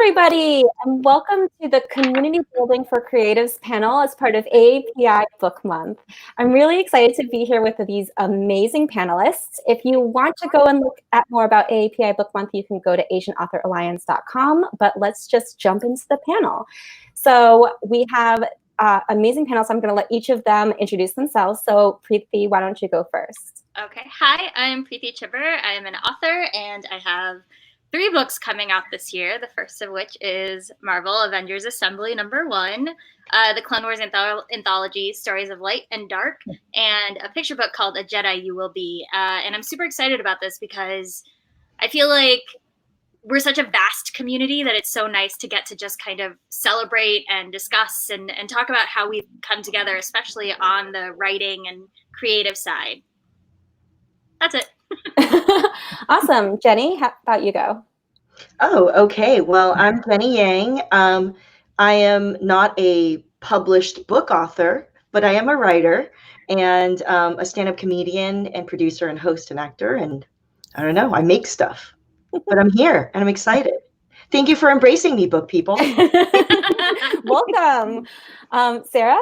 everybody, and welcome to the Community Building for Creatives panel as part of AAPI Book Month. I'm really excited to be here with these amazing panelists. If you want to go and look at more about AAPI Book Month, you can go to AsianAuthorAlliance.com, but let's just jump into the panel. So we have amazing panels. I'm going to let each of them introduce themselves. So Preeti, why don't you go first? Okay, hi, I'm Preeti Chibber. I'm an author and I have 3 books coming out this year, the first of which is Marvel Avengers Assembly #1, the Clone Wars anthology, Stories of Light and Dark, and a picture book called A Jedi You Will Be. And I'm super excited about this because I feel like we're such a vast community that it's so nice to get to just kind of celebrate and discuss and talk about how we've come together, especially on the writing and creative side. That's it. Awesome. Jenny, how about you go? Oh, okay. Well, I'm Jenny Yang. I am not a published book author, but I am a writer and a stand-up comedian and producer and host and actor. And I don't know, I make stuff, but I'm here and I'm excited. Thank you for embracing me, book people. Welcome. Sarah?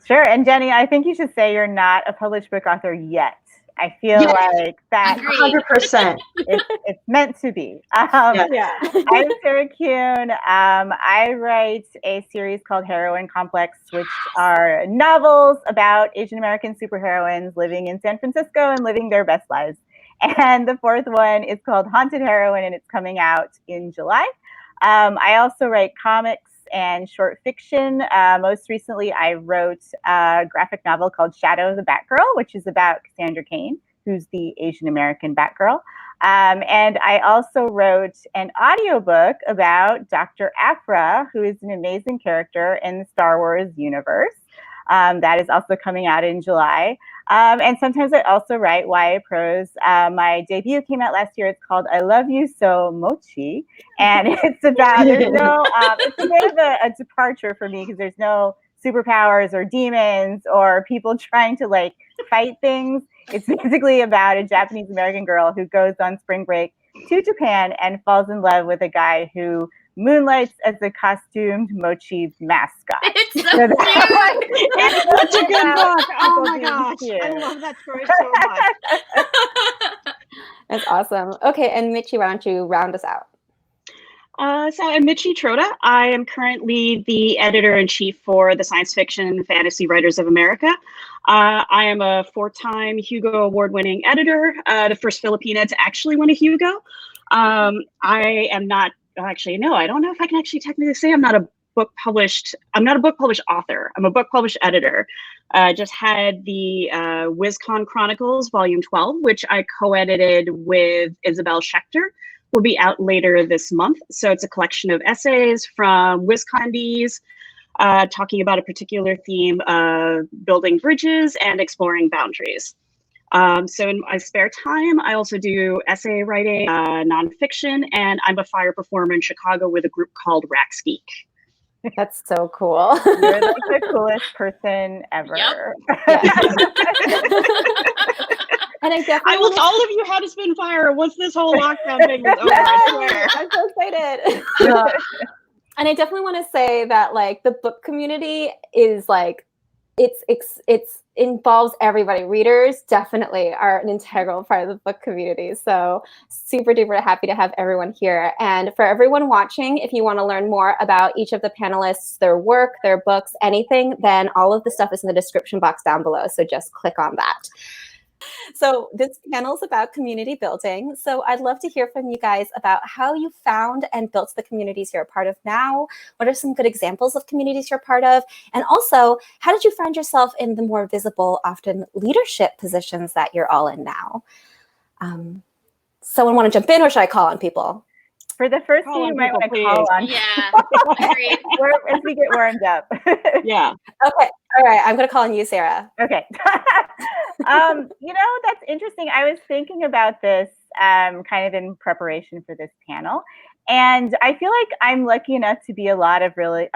Sure. And Jenny, I think you should say you're not a published book author yet. I feel like that 100%. It's meant to be. Yeah. I'm Sarah Kuhn. I write a series called Heroine Complex, which are novels about Asian American superheroines living in San Francisco and living their best lives. And the 4th one is called Haunted Heroine, and it's coming out in July. I also write comics and short fiction. Most recently, I wrote a graphic novel called Shadow of the Batgirl, which is about Cassandra Cain, who's the Asian American Batgirl. And I also wrote an audiobook about Dr. Aphra, who is an amazing character in the Star Wars universe. That is also coming out in July. And sometimes I also write YA prose. My debut came out last year. It's called I Love You So Mochi. And it's about, it's a bit of a departure for me because there's no superpowers or demons or people trying to like fight things. It's basically about a Japanese American girl who goes on spring break to Japan and falls in love with a guy who moonlights as a costumed mochi mascot. It's so cute. It's such a good book. Oh my gosh. I love that story so much. That's awesome. Okay, and Michi, why don't you round us out? So I'm Michi Trota. I am currently the editor-in-chief for the Science Fiction and Fantasy Writers of America. I am a 4-time Hugo Award-winning editor, the first Filipina to actually win a Hugo. I am not actually, no, I don't know if I can actually technically say I'm not a book published author. I'm a book published editor. Just had the WizCon Chronicles Volume 12, which I co-edited with Isabel Schechter. Will be out later this month. So it's a collection of essays from WizCondies, talking about a particular theme of building bridges and exploring boundaries. So in my spare time, I also do essay writing, nonfiction, and I'm a fire performer in Chicago with a group called Rax Geek. That's so cool. You're like the coolest person ever. Yep. Yeah. And I will tell all of you how to spin fire once this whole lockdown thing is over, I swear. I'm so excited. And I definitely want to say that like the book community is like, it's involves everybody. Readers definitely are an integral part of the book community. So super duper happy to have everyone here. And for everyone watching, if you want to learn more about each of the panelists, their work, their books, anything, then all of the stuff is in the description box down below. So just click on that. So this panel is about community building. So I'd love to hear from you guys about how you found and built the communities you're a part of now. What are some good examples of communities you're part of? And also, how did you find yourself in the more visible, often leadership positions that you're all in now? Someone want to jump in, or should I call on people? For the first thing, you might want to call on. Yeah, agreed. As we get warmed up. Yeah. Okay. All right. I'm going to call on you, Sarah. Okay. That's interesting. I was thinking about this kind of in preparation for this panel. And I feel like I'm lucky enough to be a lot of really,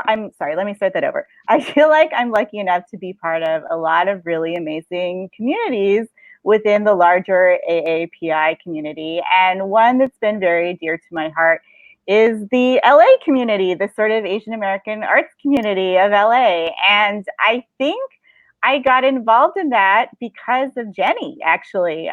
I'm sorry, let me start that over. I feel like I'm lucky enough to be part of a lot of really amazing communities within the larger AAPI community. And one that's been very dear to my heart is the LA community, the sort of Asian American arts community of LA. And I think I got involved in that because of Jenny, actually.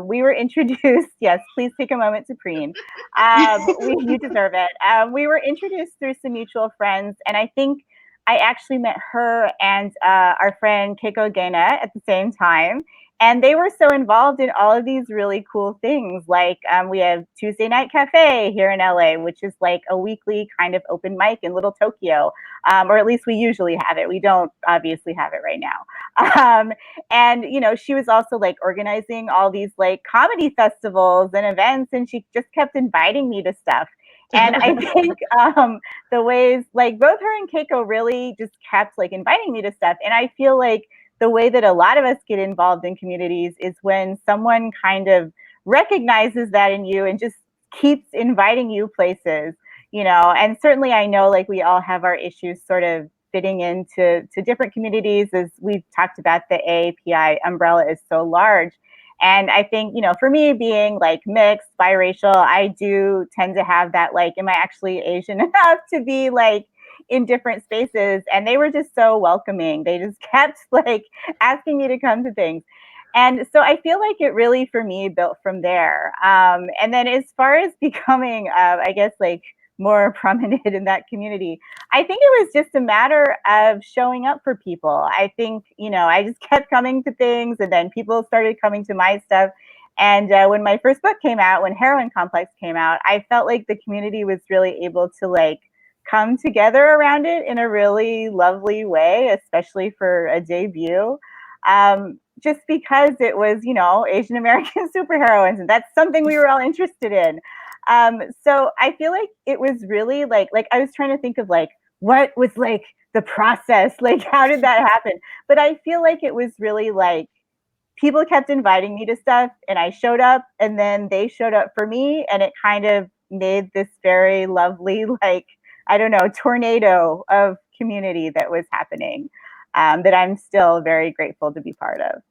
We were introduced, yes, please take a moment to preen. You deserve it. We were introduced through some mutual friends, and I think I actually met her and our friend Keiko Gaina at the same time. And they were so involved in all of these really cool things. Like we have Tuesday Night Cafe here in LA, which is like a weekly kind of open mic in Little Tokyo. Or at least we usually have it. We don't obviously have it right now. And, you know, she was also like organizing all these like comedy festivals and events, and she just kept inviting me to stuff. And I think the ways like both her and Keiko really just kept like inviting me to stuff. And I feel like the way that a lot of us get involved in communities is when someone kind of recognizes that in you and just keeps inviting you places, you know. And certainly I know like we all have our issues sort of fitting into different communities. As we've talked about, the AAPI umbrella is so large. And I think, you know, for me being like mixed, biracial, I do tend to have that like, am I actually Asian enough to be like in different spaces? And they were just so welcoming. They just kept like asking me to come to things. And so I feel like it really, for me, built from there. And then as far as becoming, I guess, like more prominent in that community, I think it was just a matter of showing up for people. I think, you know, I just kept coming to things, and then people started coming to my stuff. And when my first book came out, when Heroine Complex came out, I felt like the community was really able to like come together around it in a really lovely way, especially for a debut. Just because it was, you know, Asian American superheroines, and that's something we were all interested in. So I feel like it was really like I was trying to think of like what was like the process, like how did that happen? But I feel like it was really like people kept inviting me to stuff, and I showed up, and then they showed up for me, and it kind of made this very lovely, like, I don't know, tornado of community that was happening, that I'm still very grateful to be part of.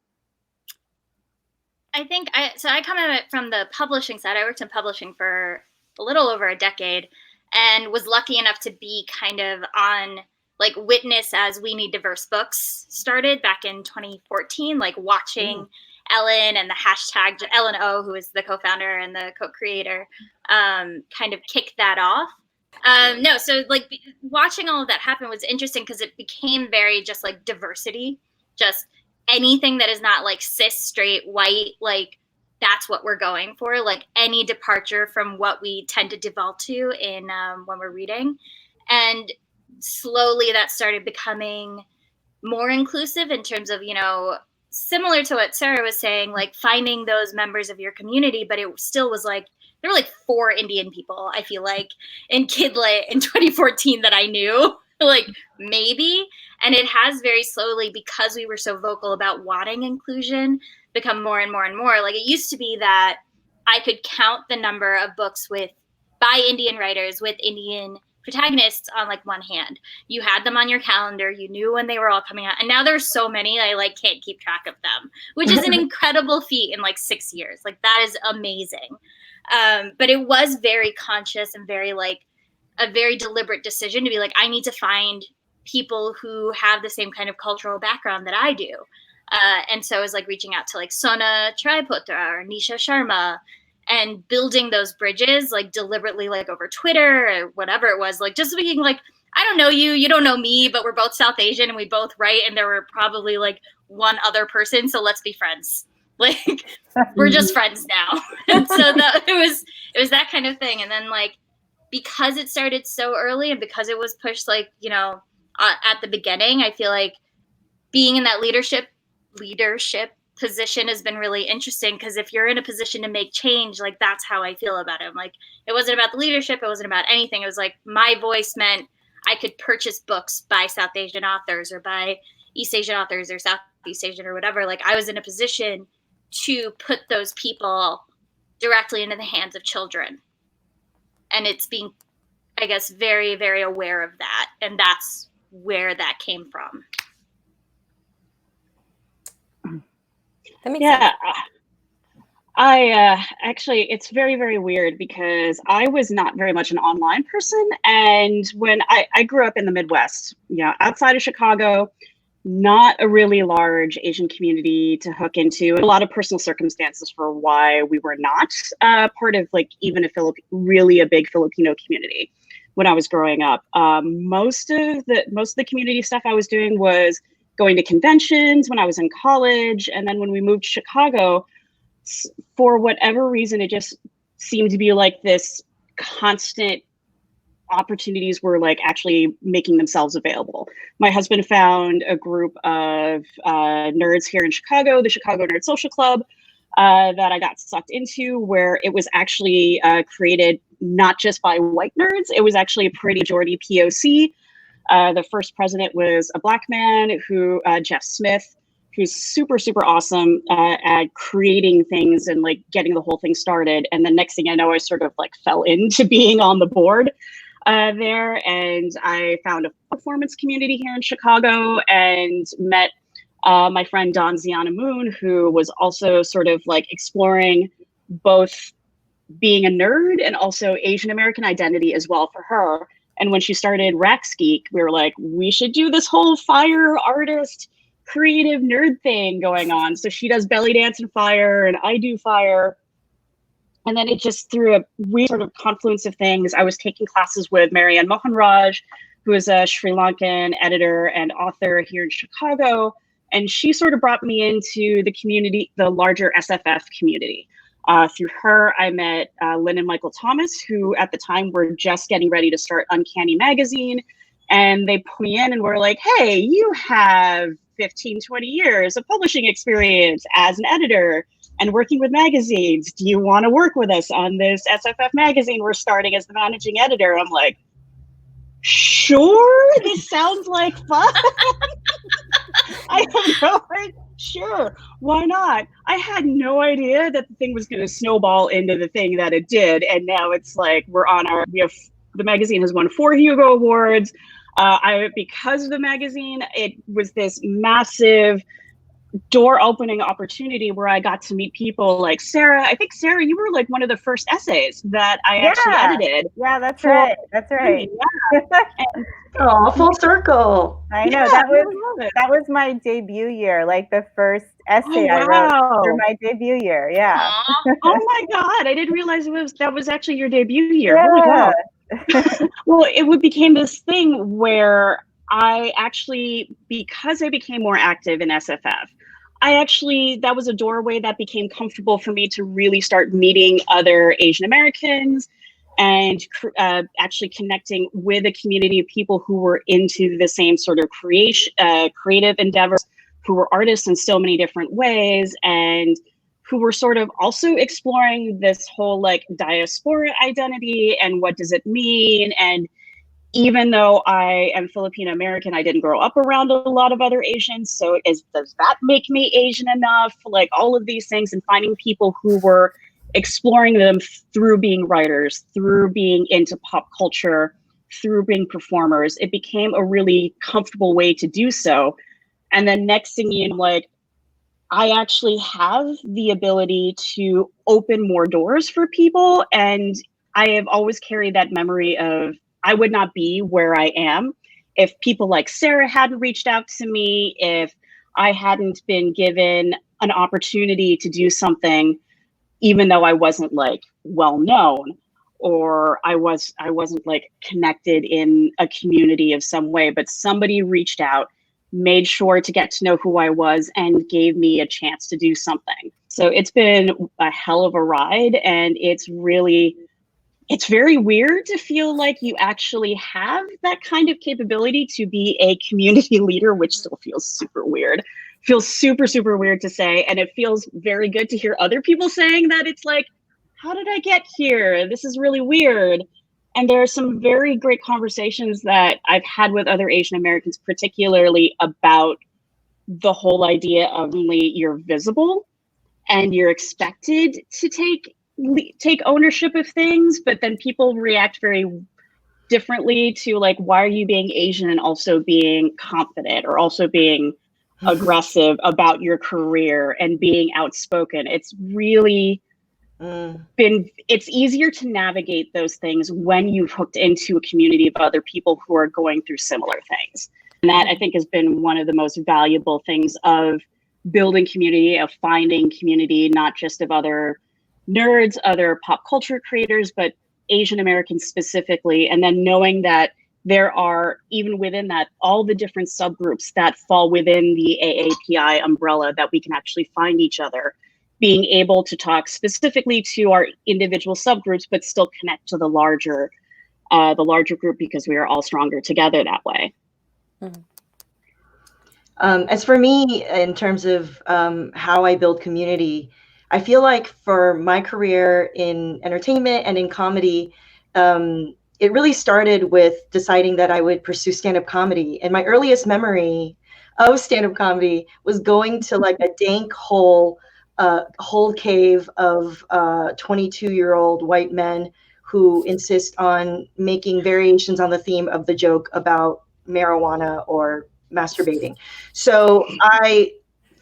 I think I come at it from the publishing side. I worked in publishing for a little over a decade and was lucky enough to be kind of on like witness as We Need Diverse Books started back in 2014, like watching Ellen and the hashtag Ellen O, who is the co-founder and the co-creator, kind of kick that off. No, so like watching all of that happen was interesting because it became very just like diversity, just anything that is not like cis, straight, white, like that's what we're going for. Like any departure from what we tend to default to in when we're reading, and slowly that started becoming more inclusive in terms of, you know, similar to what Sarah was saying, like finding those members of your community, but it still was like there were like 4 Indian people, I feel like, in Kidlit in 2014 that I knew, like maybe. And it has very slowly, because we were so vocal about wanting inclusion, become more and more and more. Like it used to be that I could count the number of books by Indian writers with Indian protagonists on like one hand. You had them on your calendar, you knew when they were all coming out, and now there's so many I like can't keep track of them, which is an incredible feat in like 6 years. Like that is amazing. But it was very conscious and very like a very deliberate decision to be like, I need to find people who have the same kind of cultural background that I do. And so I was like reaching out to like Sona Triputra or Nisha Sharma and building those bridges like deliberately, like over Twitter or whatever it was, like just being like, I don't know you, you don't know me, but we're both South Asian and we both write, and there were probably like one other person, so let's be friends. Like we're just friends now. And so it was that kind of thing. And then like because it started so early and because it was pushed like, you know, at the beginning, I feel like being in that leadership position has been really interesting, because if you're in a position to make change, like that's how I feel about it. I'm like, it wasn't about the leadership, it wasn't about anything. It was like my voice meant I could purchase books by South Asian authors or by East Asian authors or Southeast Asian or whatever. Like I was in a position to put those people directly into the hands of children. And it's being, I guess, very, very aware of that. And that's where that came from. That makes sense. Actually, it's very, very weird because I was not very much an online person. And when I grew up in the Midwest, outside of Chicago, not a really large Asian community to hook into, and a lot of personal circumstances for why we were not part of like even really a big Filipino community when I was growing up. Most of the community stuff I was doing was going to conventions when I was in college, and then when we moved to Chicago, for whatever reason, it just seemed to be like this constant opportunities were like actually making themselves available. My husband found a group of nerds here in Chicago, the Chicago Nerd Social Club, that I got sucked into, where it was actually created not just by white nerds. It was actually a pretty majority POC. The first president was a Black man Jeff Smith, who's super, super awesome at creating things and like getting the whole thing started. And the next thing I know, I sort of like fell into being on the board there. And I found a performance community here in Chicago and met my friend Dawn Ziana Moon, who was also sort of like exploring both being a nerd and also Asian American identity as well for her. And when she started Rax Geek, we were like, we should do this whole fire artist creative nerd thing going on. So she does belly dance and fire, and I do fire. And then it just through a weird sort of confluence of things. I was taking classes with Marianne Mohanraj, who is a Sri Lankan editor and author here in Chicago. And she sort of brought me into the community, the larger SFF community. Through her, I met Lynn and Michael Thomas, who at the time were just getting ready to start Uncanny Magazine. And they put me in and were like, hey, you have 15, 20 years of publishing experience as an editor and working with magazines. Do you want to work with us on this SFF magazine we're starting as the managing editor? I'm like, sure, this sounds like fun. I don't know. Sure, why not? I had no idea that the thing was going to snowball into the thing that it did. And now it's like the magazine has won 4 Hugo Awards. Because of the magazine, it was this massive door opening opportunity where I got to meet people like Sarah. I think Sarah, you were like one of the first essays that I actually edited. Yeah, that's right. That's right. Oh, full circle. I know that was my debut year, like the first essay I wrote for my debut year. Yeah. Oh my God. I didn't realize that was actually your debut year. Yeah. Holy cow. Well, it became this thing where I actually, because I became more active in SFF, that was a doorway that became comfortable for me to really start meeting other Asian Americans and actually connecting with a community of people who were into the same sort of creative endeavors, who were artists in so many different ways, and who were sort of also exploring this whole like diaspora identity and what does it mean. And even though I am Filipino American, I didn't grow up around a lot of other Asians. So does that make me Asian enough? Like all of these things, and finding people who were exploring them through being writers, through being into pop culture, through being performers, it became a really comfortable way to do so. And then next thing you know, like, I actually have the ability to open more doors for people. And I have always carried that memory of I would not be where I am if people like Sarah hadn't reached out to me, if I hadn't been given an opportunity to do something, even though I wasn't like well known, or I wasn't like connected in a community of some way, but somebody reached out, made sure to get to know who I was, and gave me a chance to do something. So it's been a hell of a ride, and it's very weird to feel like you actually have that kind of capability to be a community leader, which still feels super weird. Feels super, super weird to say. And it feels very good to hear other people saying that. It's like, how did I get here? This is really weird. And there are some very great conversations that I've had with other Asian Americans, particularly about the whole idea of only you're visible and you're expected to take ownership of things, but then people react very differently to like, why are you being Asian and also being confident or also being aggressive about your career and being outspoken? It's really it's easier to navigate those things when you've hooked into a community of other people who are going through similar things. And that I think has been one of the most valuable things of building community, of finding community, not just of other nerds, other pop culture creators, but Asian Americans specifically. And then knowing that there are, even within that, all the different subgroups that fall within the AAPI umbrella, that we can actually find each other, being able to talk specifically to our individual subgroups, but still connect to the larger group, because we are all stronger together that way. Mm-hmm. As for me, in terms of how I build community, I feel like for my career in entertainment and in comedy, it really started with deciding that I would pursue stand-up comedy. And my earliest memory of stand-up comedy was going to like a dank hole cave of 22-year-old white men who insist on making variations on the theme of the joke about marijuana or masturbating. So I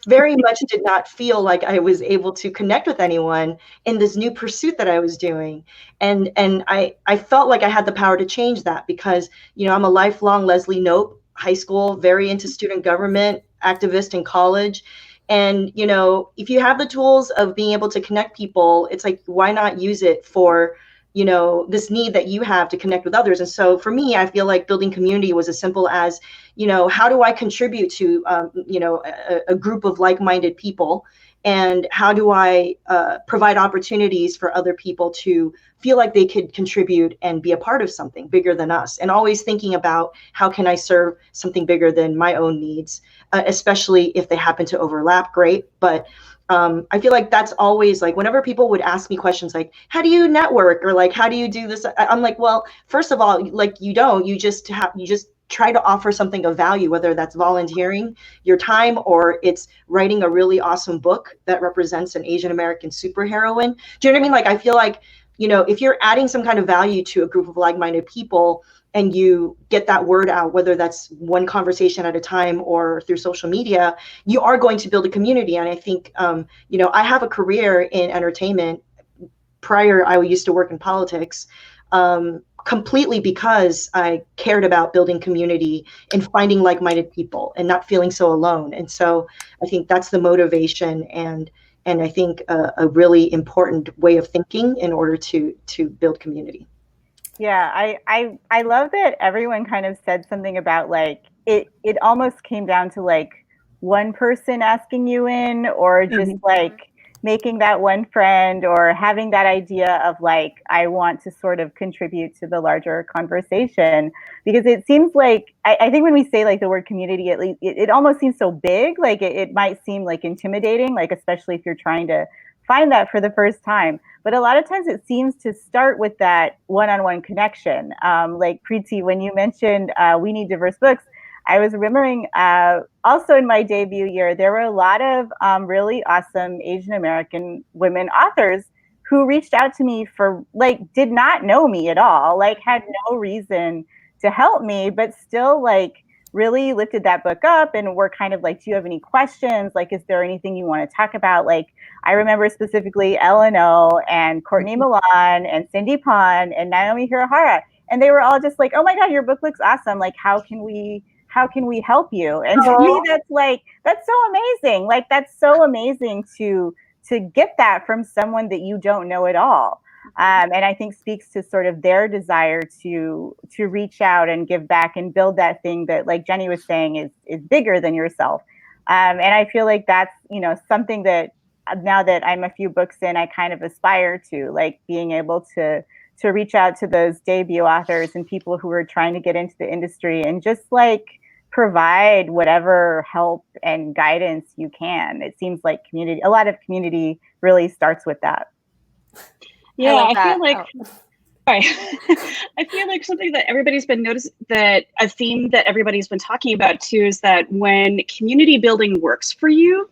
very much did not feel like I was able to connect with anyone in this new pursuit that I was doing. And I felt like I had the power to change that because, you know, I'm a lifelong Leslie Knope, high school, very into student government, activist in college. And, you know, if you have the tools of being able to connect people, it's like, why not use it for, you know, this need that you have to connect with others. And so for me, I feel like building community was as simple as, you know, how do I contribute to, you know, a group of like-minded people? And how do I provide opportunities for other people to feel like they could contribute and be a part of something bigger than us? And always thinking about how can I serve something bigger than my own needs, especially if they happen to overlap, great. But I feel like that's always like, whenever people would ask me questions like, how do you network? Or like, how do you do this? I'm like, well, first of all, like you just try to offer something of value, whether that's volunteering your time or it's writing a really awesome book that represents an Asian American superheroine. Do you know what I mean? Like, I feel like, you know, if you're adding some kind of value to a group of like-minded people and you get that word out, whether that's one conversation at a time or through social media, you are going to build a community. And I think, you know, I have a career in entertainment. Prior, I used to work in politics, completely because I cared about building community and finding like-minded people and not feeling so alone. And so I think that's the motivation and I think a really important way of thinking in order to build community. Yeah, I love that everyone kind of said something about like it almost came down to like one person asking you in, or just like making that one friend, or having that idea of like, I want to sort of contribute to the larger conversation. Because it seems like, I think when we say like the word community, at least it almost seems so big, like it might seem like intimidating, like especially if you're trying to find that for the first time. But a lot of times it seems to start with that one-on-one connection. Like Preeti, when you mentioned We Need Diverse Books, I was remembering also in my debut year, there were a lot of really awesome Asian American women authors who reached out to me for like, did not know me at all, like had no reason to help me, but still like really lifted that book up and were kind of like, do you have any questions? Like, is there anything you want to talk about? Like, I remember specifically L&O and Courtney Milan and Cindy Pon and Naomi Hirahara. And they were all just like, oh my God, your book looks awesome. Like, how can we help you? And to me, that's so amazing. Like, that's so amazing to get that from someone that you don't know at all. And I think speaks to sort of their desire to reach out and give back and build that thing that, like Jenny was saying, is bigger than yourself. And I feel like that's, you know, something that now that I'm a few books in, I kind of aspire to, like being able to reach out to those debut authors and people who are trying to get into the industry and just like provide whatever help and guidance you can. It seems like a lot of community really starts with that. Yeah, I feel like I feel like something that everybody's been noticing, that a theme that everybody's been talking about too, is that when community building works for you,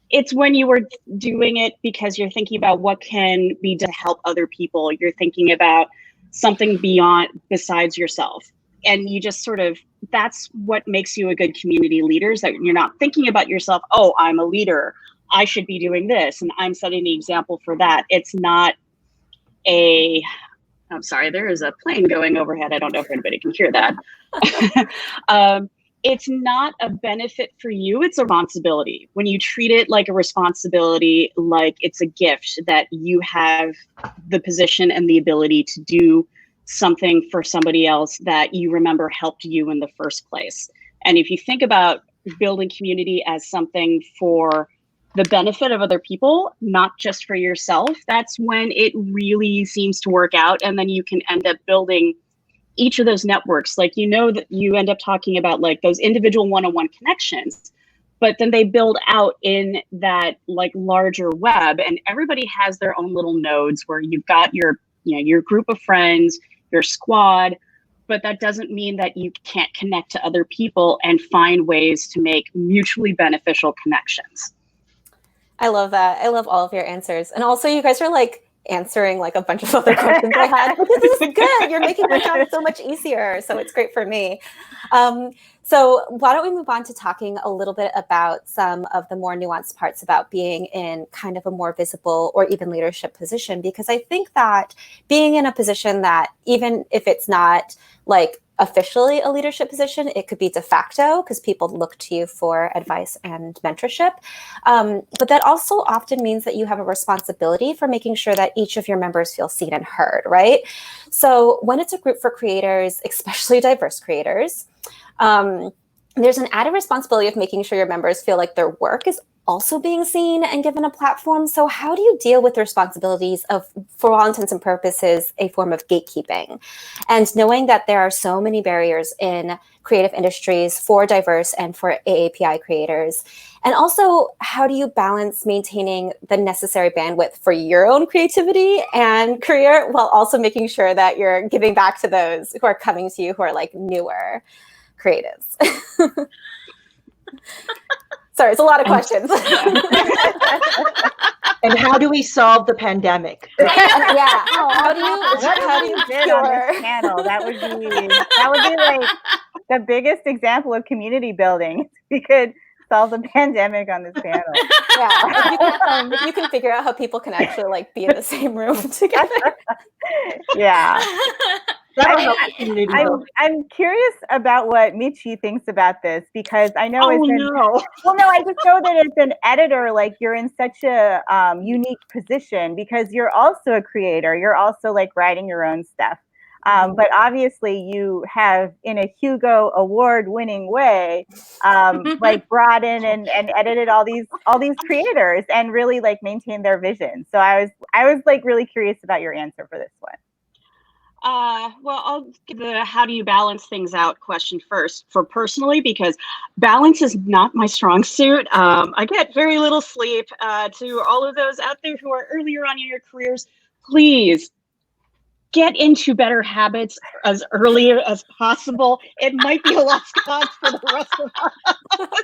it's when you are doing it because you're thinking about what can be done to help other people. You're thinking about something besides yourself. And you just sort of, that's what makes you a good community leader, is that you're not thinking about yourself, oh, I'm a leader, I should be doing this, and I'm setting the example for that. It's not a, I'm sorry, there is a plane going overhead. I don't know if anybody can hear that. It's not a benefit for you, it's a responsibility. When you treat it like a responsibility, like it's a gift that you have the position and the ability to do something for somebody else that you remember helped you in the first place. And if you think about building community as something for the benefit of other people, not just for yourself, that's when it really seems to work out. And then you can end up building each of those networks. Like, that you end up talking about like those individual one-on-one connections, but then they build out in that like larger web, and everybody has their own little nodes where you've got your group of friends, your squad, but that doesn't mean that you can't connect to other people and find ways to make mutually beneficial connections. I love that. I love all of your answers. And also you guys are like answering like a bunch of other questions I had. This is good. You're making my job so much easier. So it's great for me. So why don't we move on to talking a little bit about some of the more nuanced parts about being in kind of a more visible or even leadership position, because I think that being in a position that even if it's not like officially a leadership position, it could be de facto because people look to you for advice and mentorship. But that also often means that you have a responsibility for making sure that each of your members feel seen and heard, right? So when it's a group for creators, especially diverse creators, there's an added responsibility of making sure your members feel like their work is also being seen and given a platform. So how do you deal with the responsibilities of, for all intents and purposes, a form of gatekeeping? And knowing that there are so many barriers in creative industries for diverse and for AAPI creators. And also, how do you balance maintaining the necessary bandwidth for your own creativity and career while also making sure that you're giving back to those who are coming to you who are like newer creatives? Sorry, it's a lot of questions. And how do we solve the pandemic? Yeah. How do you get on this panel? That would be like the biggest example of community building. If we could solve the pandemic on this panel. Yeah. If you can figure out how people can actually like be in the same room together. Yeah. I'm curious about what Michi thinks about this, because I know I just know that as an editor, like you're in such a unique position because you're also a creator. You're also like writing your own stuff. But obviously you have, in a Hugo Award-winning way, like brought in and edited all these creators and really like maintained their vision. So I was like really curious about your answer for this one. Well, I'll give the how do you balance things out question first for personally, because balance is not my strong suit. I get very little sleep. To all of those out there who are earlier on in your careers, please get into better habits as early as possible. It might be a lost cause for the rest of us.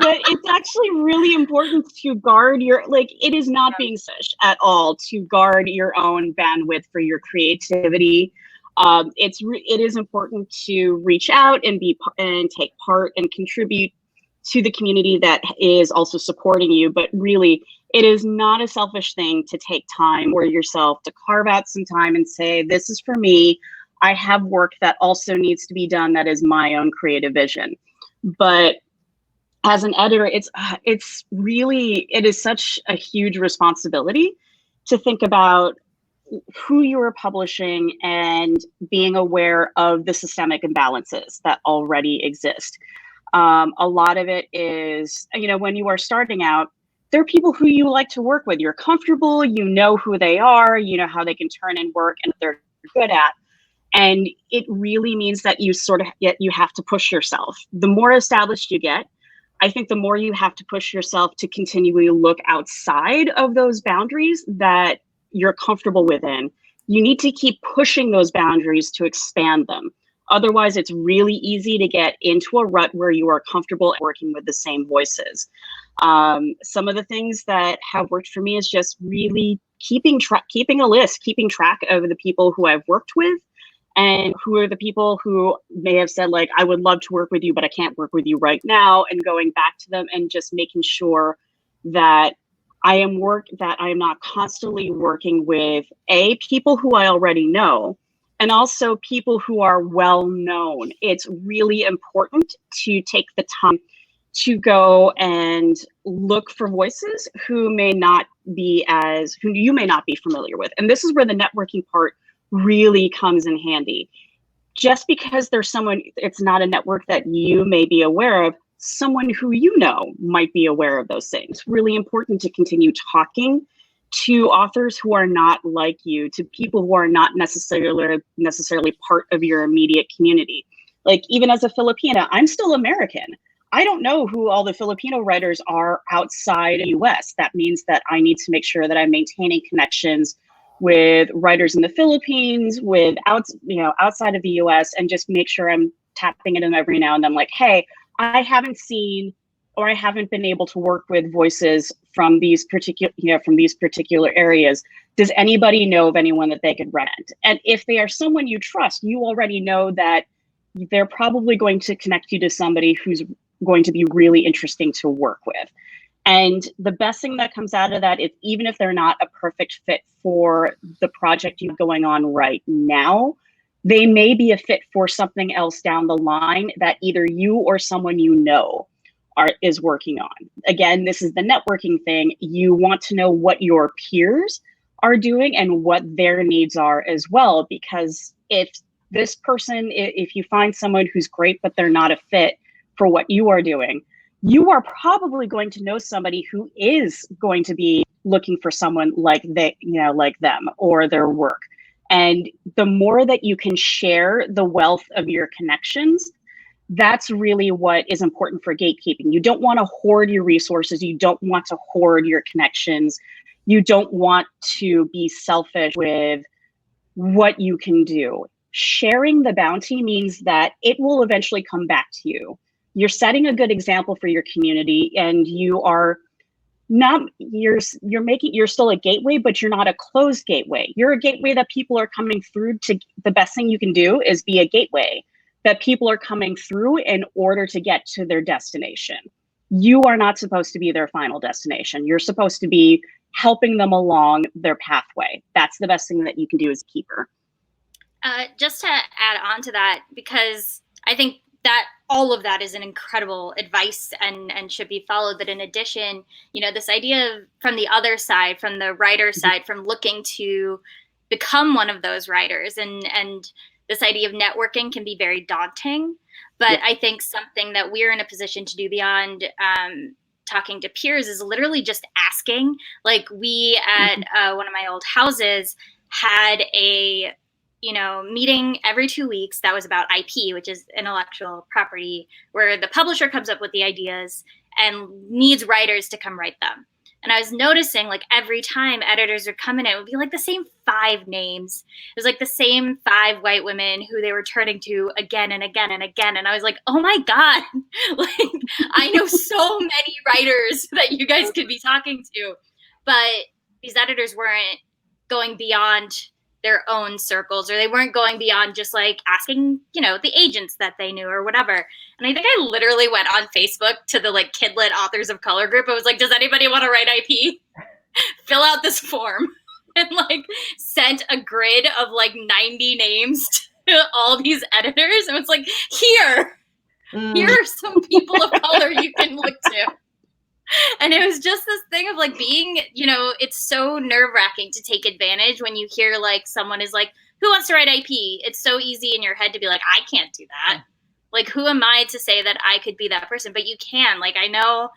But it's actually really important to guard it is not being selfish at all to guard your own bandwidth for your creativity. It is important to reach out and take part and contribute to the community that is also supporting you. But really, it is not a selfish thing to take time for yourself, to carve out some time and say, this is for me. I have work that also needs to be done that is my own creative vision. But as an editor, it is such a huge responsibility to think about who you are publishing and being aware of the systemic imbalances that already exist. A lot of it is, when you are starting out, there are people who you like to work with. You're comfortable, you know who they are, you know how they can turn in work and they're good at. And it really means that you have to push yourself. The more established you get, I think the more you have to push yourself to continually look outside of those boundaries that you're comfortable within. You need to keep pushing those boundaries to expand them. Otherwise, it's really easy to get into a rut where you are comfortable working with the same voices. Some of the things that have worked for me is just really keeping a list, keeping track of the people who I've worked with, and who are the people who may have said, like, I would love to work with you, but I can't work with you right now, and going back to them and just making sure that I am not constantly working with people who I already know, and also people who are well known. It's really important to take the time to go and look for voices who you may not be familiar with. And this is where the networking part really comes in handy. Just because there's someone, it's not a network that you may be aware of, someone who you know might be aware of those things. Really important to continue talking to authors who are not like you, to people who are not necessarily part of your immediate community. Like, even as a Filipina, I'm still American. I don't know who all the Filipino writers are outside the US. That means that I need to make sure that I'm maintaining connections with writers in the Philippines, outside of the US, and just make sure I'm tapping into them every now and then. Like, hey, I haven't seen, or I haven't been able to work with voices from these particular areas. Does anybody know of anyone that they could recommend? And if they are someone you trust, you already know that they're probably going to connect you to somebody who's going to be really interesting to work with. And the best thing that comes out of that is, even if they're not a perfect fit for the project you have going on right now, they may be a fit for something else down the line that either you or someone you know is working on. Again, this is the networking thing. You want to know what your peers are doing and what their needs are as well, because if you find someone who's great but they're not a fit for what you are doing, you are probably going to know somebody who is going to be looking for someone like them or their work. And the more that you can share the wealth of your connections, that's really what is important for gatekeeping. You don't want to hoard your resources. You don't want to hoard your connections. You don't want to be selfish with what you can do. Sharing the bounty means that it will eventually come back to you. You're setting a good example for your community, and you're still a gateway, but you're not a closed gateway. You're a gateway that people are coming through to. The best thing you can do is be a gateway that people are coming through in order to get to their destination. You are not supposed to be their final destination. You're supposed to be helping them along their pathway. That's the best thing that you can do as a keeper. Just to add on to that, because I think that all of that is an incredible advice and should be followed. But in addition, this idea of, from the other side, from the writer side, from looking to become one of those writers, and this idea of networking can be very daunting. But I think something that we're in a position to do beyond talking to peers is literally just asking. Like, we at one of my old houses had a meeting every 2 weeks that was about IP, which is intellectual property, where the publisher comes up with the ideas and needs writers to come write them. And I was noticing, like, every time editors would come in, it would be like the same 5 names. It was like the same 5 white women who they were turning to again and again and again. And I was like, oh my God, like, I know so many writers that you guys could be talking to. But these editors weren't going beyond their own circles, or they weren't going beyond just like asking, the agents that they knew or whatever. And I think I literally went on Facebook to the like Kidlit Authors of Color group. I was like, does anybody want to write IP? Fill out this form. And like sent a grid of like 90 names to all these editors. And it's like, here are some people of color you can look to. And it was just this thing of like being, it's so nerve-wracking to take advantage when you hear like someone is like, who wants to write IP? It's so easy in your head to be like, I can't do that. Like, who am I to say that I could be that person? But you can. Like, I know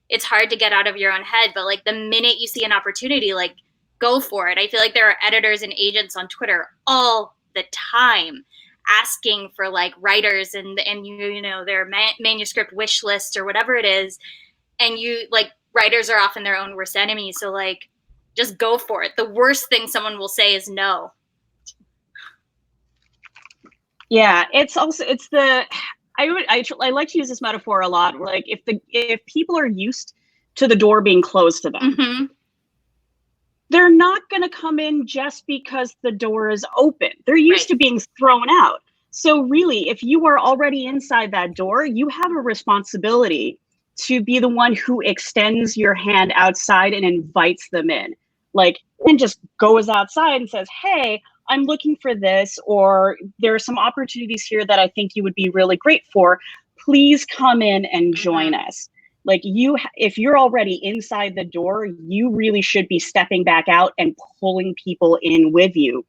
it's hard to get out of your own head, but like the minute you see an opportunity, like, go for it. I feel like there are editors and agents on Twitter all the time asking for like writers and their manuscript wish list or whatever it is. And writers are often their own worst enemies. So like, just go for it. The worst thing someone will say is no. Yeah, I like to use this metaphor a lot. Like, if people are used to the door being closed to them, they're not going to come in just because the door is open. They're used to being thrown out. So really, if you are already inside that door, you have a responsibility to be the one who extends your hand outside and invites them in. Like, and just goes outside and says, hey, I'm looking for this, or there are some opportunities here that I think you would be really great for. Please come in and join us. Like, if you're already inside the door, you really should be stepping back out and pulling people in with you,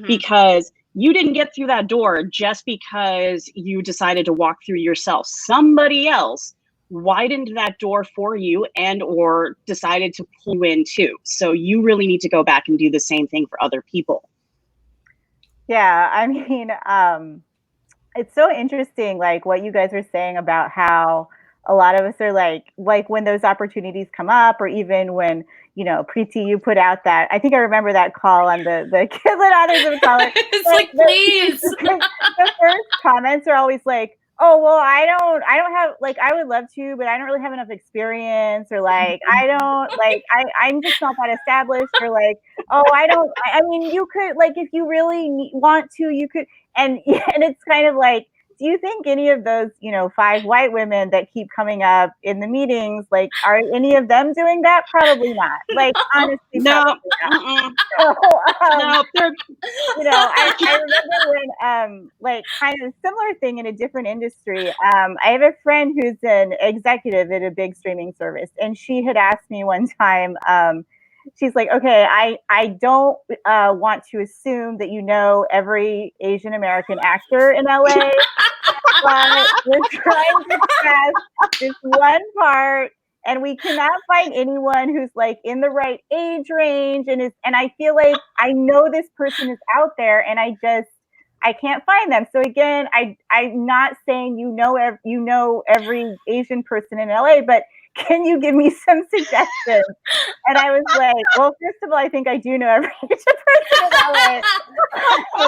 because you didn't get through that door just because you decided to walk through yourself. Somebody else widened that door for you and or decided to pull you in too. So you really need to go back and do the same thing for other people. Yeah, I mean, it's so interesting, like what you guys were saying about how a lot of us are like when those opportunities come up, or even when, you know, Preeti, you put out that, I think I remember that call on the Kidlit Authors of Color. It's like, please. The first comments are always like, oh, well, I don't have, like, I would love to, but I don't really have enough experience, or like, I'm just not that established, or like, oh, I mean, you could, like, if you really want to, you could, and it's kind of like, do you think any of those, you know, 5 white women that keep coming up in the meetings, like, are any of them doing that? Probably not. Like, honestly, no, so, no, you know, I remember when, like, kind of similar thing in a different industry. I have a friend who's an executive at a big streaming service, and she had asked me one time, she's like, okay, I don't want to assume that you know every Asian American actor in LA, but we're trying to test this one part, and we cannot find anyone who's like in the right age range, and I feel like I know this person is out there, and I can't find them. So again, I'm not saying you know every Asian person in LA, but can you give me some suggestions? And I was like, well, first of all, I think I do know every Asian person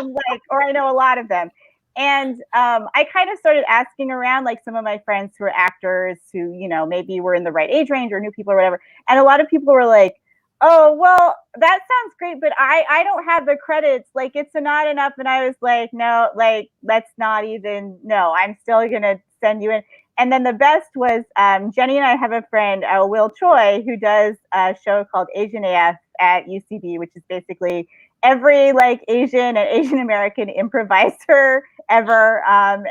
in LA, or I know a lot of them. And I kind of started asking around, like, some of my friends who are actors who, you know, maybe were in the right age range or new people or whatever. And a lot of people were like, oh, well, that sounds great, but I don't have the credits. Like, it's not enough. And I was like, no, like, let's not even, no, I'm still going to send you in. And then the best was Jenny and I have a friend, Will Choi, who does a show called Asian AF at UCB, which is basically every like Asian and Asian American improviser ever. And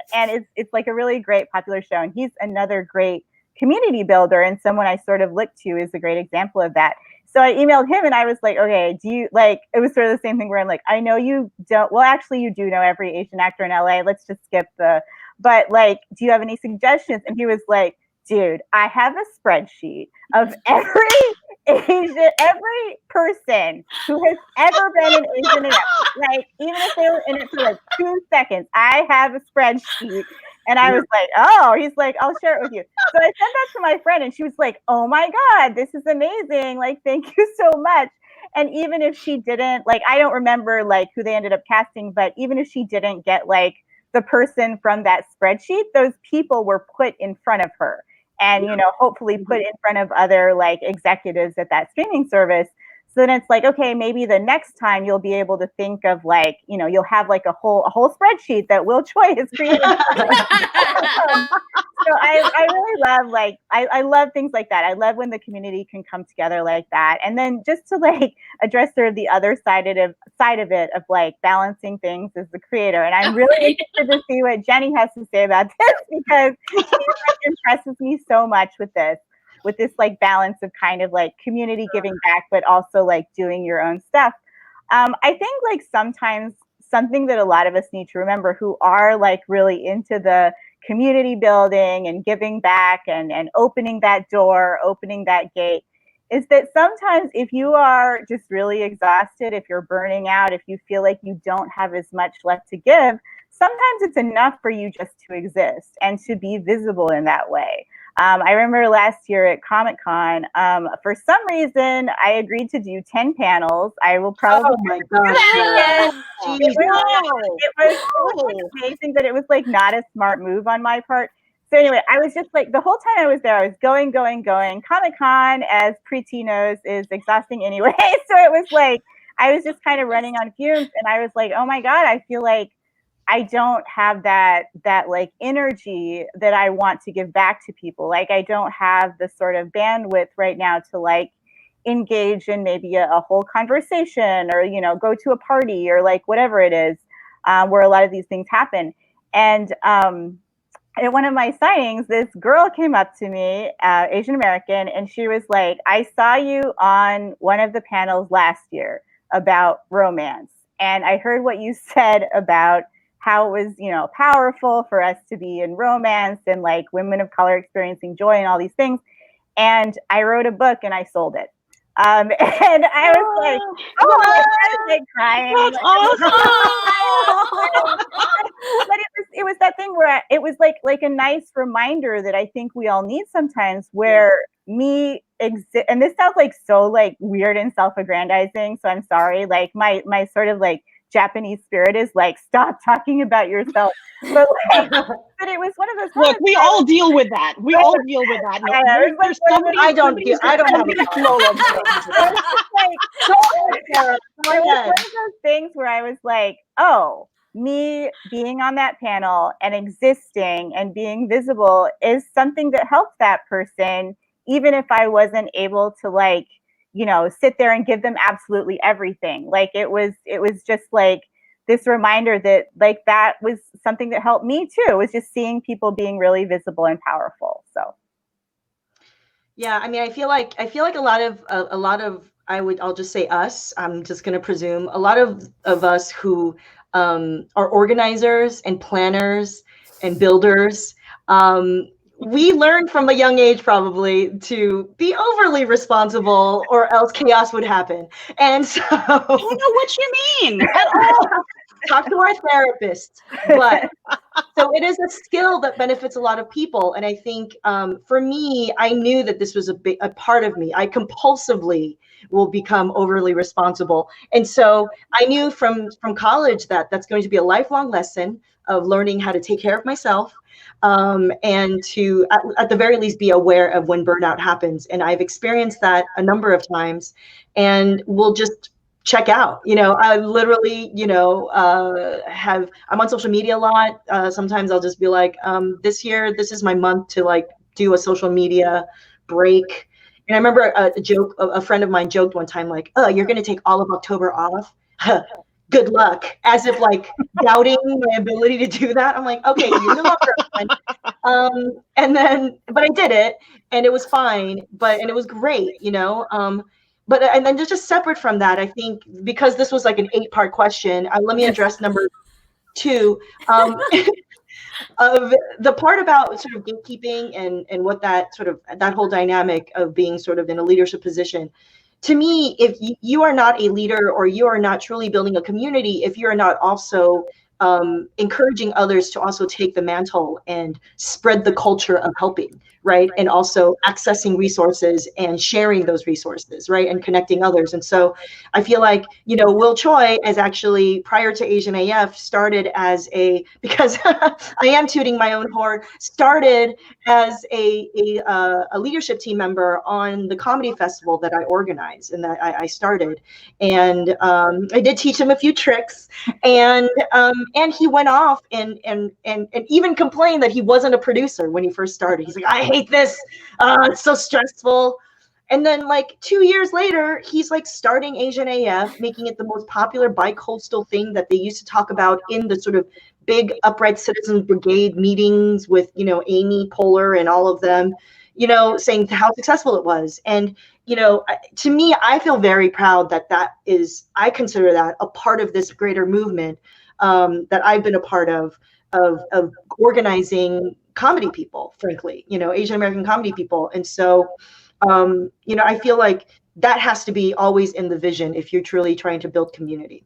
it's like a really great popular show. And he's another great community builder, and someone I sort of look to is a great example of that. So I emailed him and I was like, okay, do you, like, it was sort of the same thing where I'm like, I know you don't, well, actually you do know every Asian actor in LA. Let's just skip but like, do you have any suggestions? And he was like, dude, I have a spreadsheet of every person who has ever been in Asian AF. Like, even if they were in it for like 2 seconds, I have a spreadsheet. And I was like, oh, he's like, I'll share it with you. So I sent that to my friend, and she was like, oh my God, this is amazing. Like, thank you so much. And even if she didn't, like, I don't remember like who they ended up casting, but even if she didn't get like the person from that spreadsheet, those people were put in front of her, and, you know, hopefully put in front of other like executives at that streaming service. So then it's like, okay, maybe the next time you'll be able to think of like, you know, you'll have like a whole spreadsheet that Will Choi has created. So I really love, like, I love things like that. I love when the community can come together like that. And then just to like address sort of the other side of it of like balancing things as the creator. And I'm really interested to see what Jenny has to say about this, because she like impresses me so much with this like balance of kind of like community giving back, but also like doing your own stuff. I think like sometimes something that a lot of us need to remember who are like really into the community building and giving back and opening that door, opening that gate, is that sometimes if you are just really exhausted, if you're burning out, if you feel like you don't have as much left to give, sometimes it's enough for you just to exist and to be visible in that way. I remember last year at Comic-Con, for some reason, I agreed to do 10 panels. I will probably. Oh my gosh. It was like amazing, but it was like not a smart move on my part. So anyway, I was just like, the whole time I was there, I was going. Comic-Con, as Preeti knows, is exhausting anyway. So it was like, I was just kind of running on fumes, and I was like, oh my God, I feel like I don't have that like energy that I want to give back to people. Like I don't have the sort of bandwidth right now to like engage in maybe a whole conversation, or go to a party, or like whatever it is, where a lot of these things happen. And at one of my signings, this girl came up to me, Asian American, and she was like, I saw you on one of the panels last year about romance. And I heard what you said about how it was, powerful for us to be in romance, and like women of color experiencing joy and all these things. And I wrote a book and I sold it. And I was like, oh, I was like crying. That's awesome. But it was that thing where it was like a nice reminder that I think we all need sometimes, where and this sounds like so like weird and self-aggrandizing, so I'm sorry. Like my sort of like Japanese spirit is like, stop talking about yourself. But it was one of those. Look, we all deal with that. We all deal with that. No, there's somebody. I don't have a flow of it was one of those things where I was like, oh, me being on that panel and existing and being visible is something that helps that person, even if I wasn't able to like, sit there and give them absolutely everything. Like it was just like this reminder that like that was something that helped me too. It was just seeing people being really visible and powerful. So yeah, I mean, I feel like a lot of I'll just say us. I'm just going to presume a lot of us who are organizers and planners and builders. We learned from a young age probably to be overly responsible, or else chaos would happen. And so I don't know what you mean at all. Talk to our therapist. But so it is a skill that benefits a lot of people. And I think for me, I knew that this was a part of me. I compulsively will become overly responsible. And so I knew from college that that's going to be a lifelong lesson of learning how to take care of myself, and to at the very least be aware of when burnout happens. And I've experienced that a number of times, and we'll just check out. I literally, I'm on social media a lot. Sometimes I'll just be like, this year, this is my month to like do a social media break. And I remember a friend of mine joked one time, like, oh, you're going to take all of October off? Good luck. As if like doubting my ability to do that. I'm like, okay, you're no longer on. But I did it, and it was fine, and it was great, But and then just separate from that, I think because this was like an 8-part question, let me address number 2. Of the part about sort of gatekeeping and what that whole dynamic of being sort of in a leadership position. To me, if you are not a leader, or you are not truly building a community, if you are not also encouraging others to also take the mantle and spread the culture of helping, right? And also accessing resources and sharing those resources, right? And connecting others. And so I feel like, Will Choi is actually, prior to Asian AF, started as because I am tooting my own horn, started as a leadership team member on the comedy festival that I organized and that I started. And I did teach him a few tricks, and he went off and even complained that he wasn't a producer when he first started. He's like, I hate this. It's so stressful. And then like 2 years later, he's like starting Asian AF, making it the most popular bi-coastal thing that they used to talk about in the sort of big Upright Citizens Brigade meetings with, Amy Poehler and all of them, saying how successful it was. And, to me, I feel very proud that I consider that a part of this greater movement that I've been a part of organizing comedy people, frankly, Asian American comedy people. And so, I feel like that has to be always in the vision if you're truly trying to build community.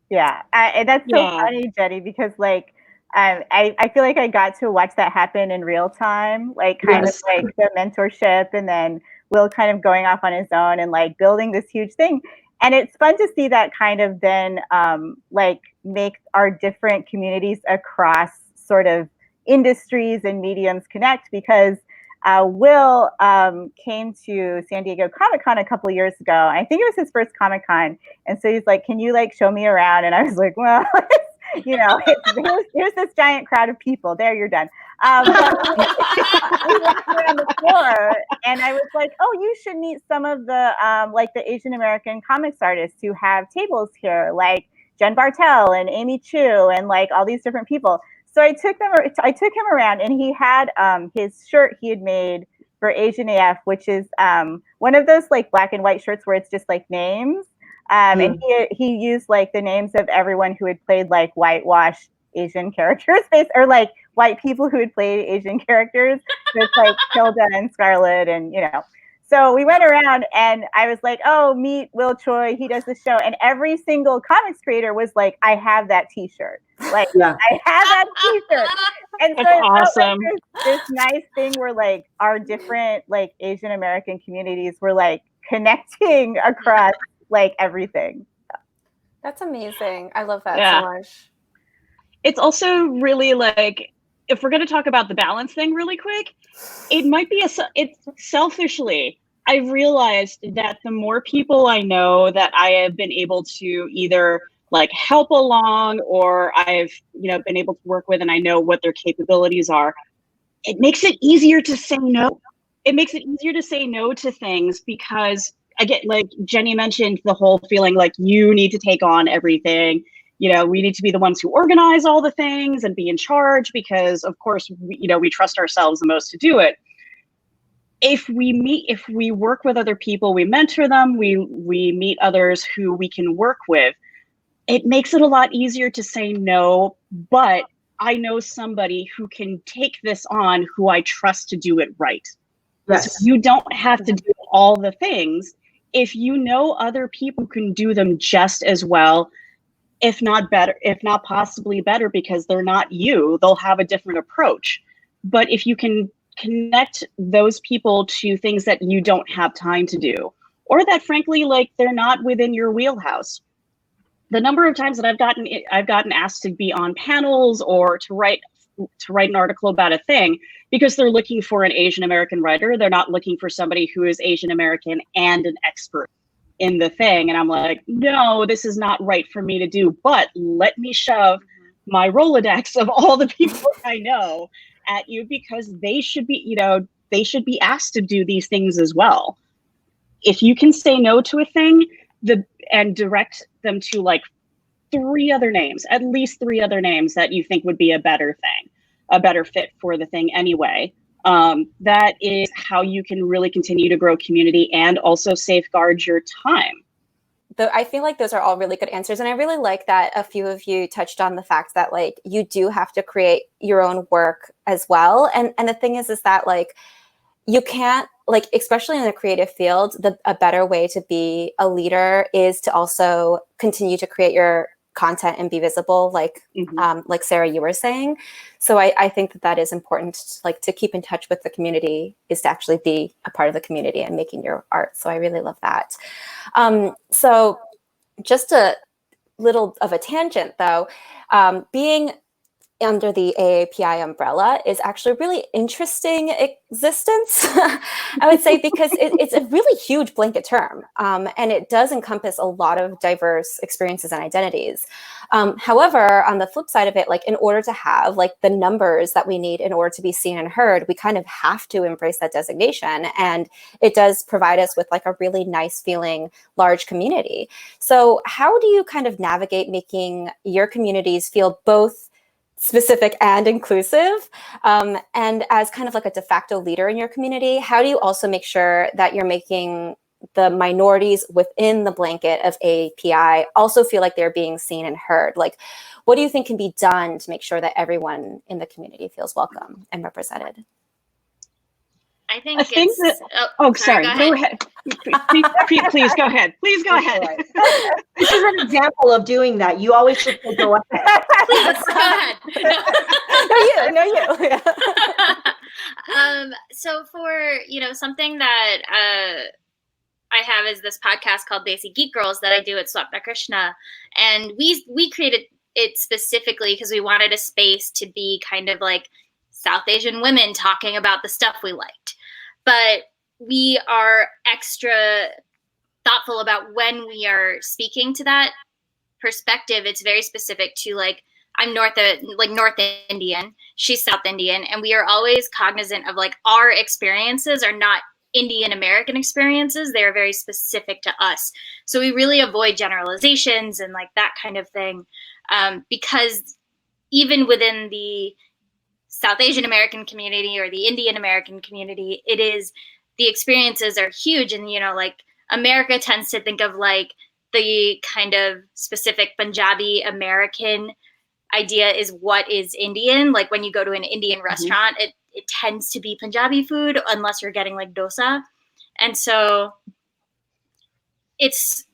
Yeah, and that's so funny, Jenny, because like I feel like I got to watch that happen in real time, like kind of like the mentorship, and then Will kind of going off on his own and like building this huge thing. And it's fun to see that kind of then like make our different communities across sort of industries and mediums connect, because Will came to San Diego Comic-Con a couple of years ago. I think it was his first Comic-Con. And so he's like, can you like show me around? And I was like, well, Here's this giant crowd of people. There, you're done. But we walked around the floor, and I was like, "Oh, you should meet some of the the Asian American comics artists who have tables here, like Jen Bartel and Amy Chu, and like all these different people." So I took him around, and he had his shirt he had made for Asian AF, which is one of those like black and white shirts where it's just like names. And he used like the names of everyone who had played like whitewashed Asian characters, or like white people who had played Asian characters. So it's like Hilda and Scarlett, and So we went around, and I was like, "Oh, meet Will Choi. He does the show." And every single comics creator was like, "I have that T-shirt. Like, I have that T-shirt." And so That's it felt awesome. like this nice thing where like our different like Asian American communities were like connecting across like everything. That's amazing. I love that Yeah. so much. It's also really like, if we're going to talk about the balance thing really quick, it might be it's selfishly, I realized that the more people I know that I have been able to either like help along, or I've been able to work with, and I know what their capabilities are, it makes it easier to say no. It makes it easier to say no to things, because I get, like Jenny mentioned, the whole feeling like you need to take on everything. We need to be the ones who organize all the things and be in charge, because of course, we trust ourselves the most to do it. If we work with other people, we mentor them, we meet others who we can work with, it makes it a lot easier to say no. But I know somebody who can take this on, who I trust to do it right. Yes. So you don't have to do all the things. If you know other people can do them just as well, if not better, if not possibly better, because they're not you, they'll have a different approach. But if you can connect those people to things that you don't have time to do, or that frankly, like they're not within your wheelhouse. The number of times that I've gotten asked to be on panels or to write an article about a thing, because they're looking for an Asian American writer. They're not looking for somebody who is Asian American and an expert in the thing. And I'm like, no, this is not right for me to do, but let me shove my Rolodex of all the people I know at you, because they should be asked to do these things as well. If you can say no to a thing and direct them to like at least three other names that you think would be a better fit for the thing anyway, that is how you can really continue to grow community and also safeguard your time. I feel like those are all really good answers. And I really like that a few of you touched on the fact that like you do have to create your own work as well. And the thing is that like you can't, like, especially in the creative field, a better way to be a leader is to also continue to create your content and be visible, like like Sarah, you were saying. So I think that is important, like to keep in touch with the community is to actually be a part of the community and making your art. So I really love that. So just a little of a tangent though, being under the AAPI umbrella is actually a really interesting existence, I would say, because it's a really huge blanket term, and it does encompass a lot of diverse experiences and identities. However, on the flip side of it, like in order to have like the numbers that we need in order to be seen and heard, we kind of have to embrace that designation, and it does provide us with like a really nice feeling large community. So how do you kind of navigate making your communities feel both specific and inclusive? And as kind of like a de facto leader in your community, how do you also make sure that you're making the minorities within the blanket of AAPI also feel like they're being seen and heard? Like, what do you think can be done to make sure that everyone in the community feels welcome and represented? I think that. Sorry. Go ahead. Please go ahead. Please go ahead. This is an example of doing that. You always should go ahead. Please go ahead. No, you. So for something that I have is this podcast called Desi Geek Girls that I do at Swapna Krishna, and we created it specifically because we wanted a space to be kind of like South Asian women talking about the stuff we liked. But we are extra thoughtful about when we are speaking to that perspective. It's very specific to like I'm North Indian, she's South Indian, and we are always cognizant of like our experiences are not Indian American experiences. They are very specific to us. So we really avoid generalizations and like that kind of thing, because even within the South Asian American community or the Indian American community, the experiences are huge. And, like America tends to think of like the kind of specific Punjabi American idea is what is Indian. Like when you go to an Indian restaurant, it tends to be Punjabi food unless you're getting like dosa. And so it's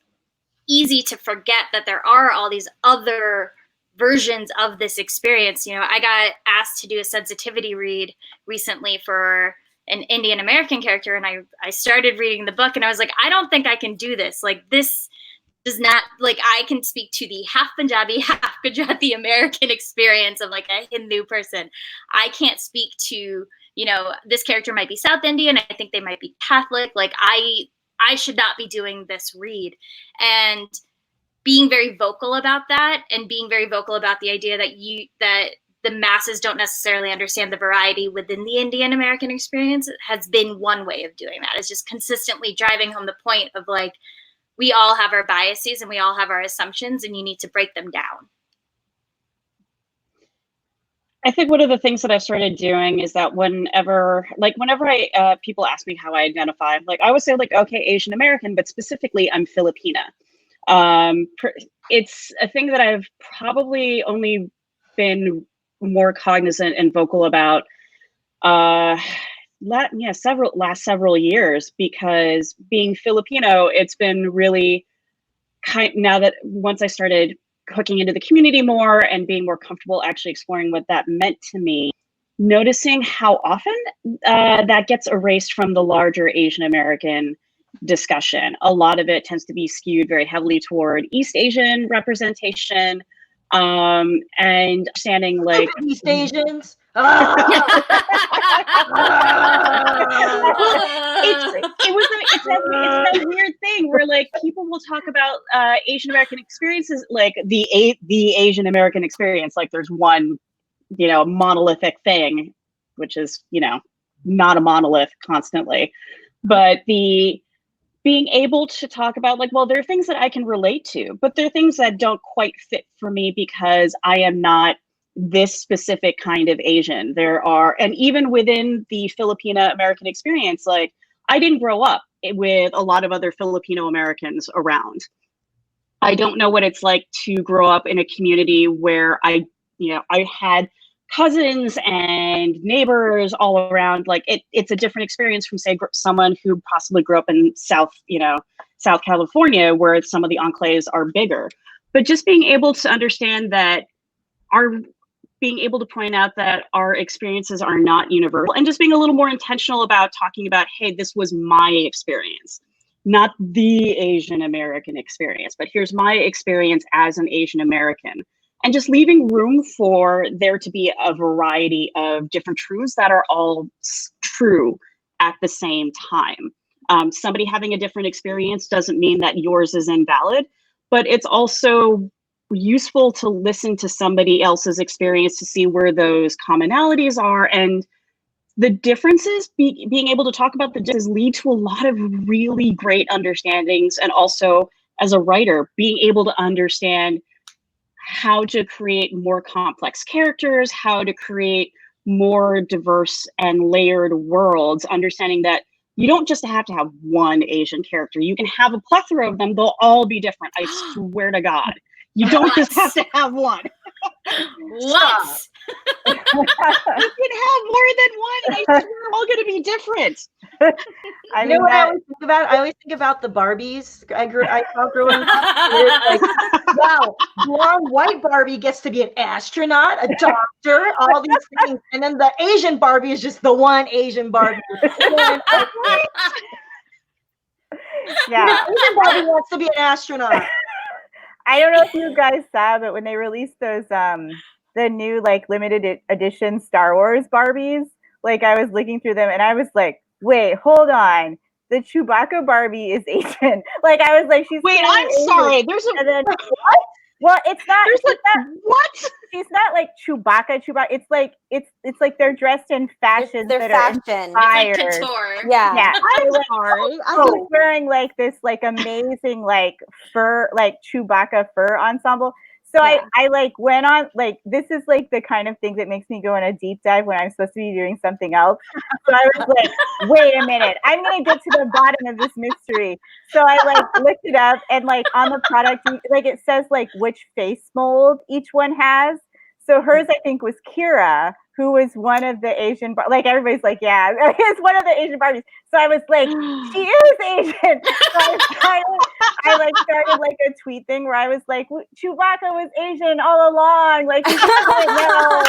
easy to forget that there are all these other versions of this experience. I got asked to do a sensitivity read recently for an Indian American character, and I started reading the book and I was like, I don't think I can do this. Like this does not, like, I can speak to the half Punjabi, half Gujarati American experience of like a Hindu person. I can't speak to, this character might be South Indian. I think they might be Catholic. Like I should not be doing this read. And being very vocal about that, and being very vocal about the idea that the masses don't necessarily understand the variety within the Indian American experience has been one way of doing that. It's just consistently driving home the point of like, we all have our biases and we all have our assumptions, and you need to break them down. I think one of the things that I've started doing is that whenever I people ask me how I identify, like I would say like, okay, Asian American, but specifically I'm Filipina. It's a thing that I've probably only been more cognizant and vocal about last several years, because being Filipino, it's been really now that once I started hooking into the community more and being more comfortable actually exploring what that meant to me, noticing how often that gets erased from the larger Asian American discussion. A lot of it tends to be skewed very heavily toward East Asian representation, and understanding like East Asians. It's that weird thing where like people will talk about Asian American experiences, like the Asian American experience, like there's one monolithic thing, which is not a monolith constantly, but the being able to talk about like, well, there are things that I can relate to, but there are things that don't quite fit for me because I am not this specific kind of Asian. And even within the Filipina American experience, like I didn't grow up with a lot of other Filipino Americans around. I don't know what it's like to grow up in a community where I had cousins and neighbors all around. Like it's a different experience from say someone who possibly grew up in South California, where some of the enclaves are bigger. But just being able to understand that being able to point out that our experiences are not universal, and just being a little more intentional about talking about, hey, this was my experience, not the Asian American experience, but here's my experience as an Asian American. And just leaving room for there to be a variety of different truths that are all true at the same time. Somebody having a different experience doesn't mean that yours is invalid, but it's also useful to listen to somebody else's experience to see where those commonalities are, and the differences, being able to talk about the differences lead to a lot of really great understandings. And also as a writer, being able to understand how to create more complex characters, how to create more diverse and layered worlds, understanding that you don't just have to have one Asian character. You can have a plethora of them. They'll all be different. I swear to God. You don't just have to have one. What? You can have more than one, and I swear they're all going to be different. I always think about? I always think about the Barbies I saw growing up. It's like, wow, blonde white Barbie gets to be an astronaut, a doctor, all these things, and then the Asian Barbie is just the one Asian Barbie. Yeah, Asian Barbie wants to be an astronaut. I don't know if you guys saw, but when they released those the new like limited edition Star Wars Barbies, like I was looking through them and I was like, wait, hold on. The Chewbacca Barbie is Asian. Like I was like, she's wait, I'm Asian. sorry. There's a and then, what? Well, it's not. There's like what? she's not like Chewbacca. It's like they're dressed in fashions They're that fashion. are It's like inspired. couture. Yeah. I'm sorry. She's wearing like this like amazing like fur, like Chewbacca fur ensemble. So I like went on, like, this is like the kind of thing that makes me go on a deep dive when I'm supposed to be doing something else. So I was like, wait a minute, I'm gonna get to the bottom of this mystery. So I like looked it up, and like on the product, like it says like which face mold each one has. So hers, I think, was Kira, who was one of the Asian, like everybody's like, yeah, it's one of the Asian Barbies. So I was like, she is Asian. So I like started like a tweet thing where I was like, Chewbacca was Asian all along. Like, you didn't know.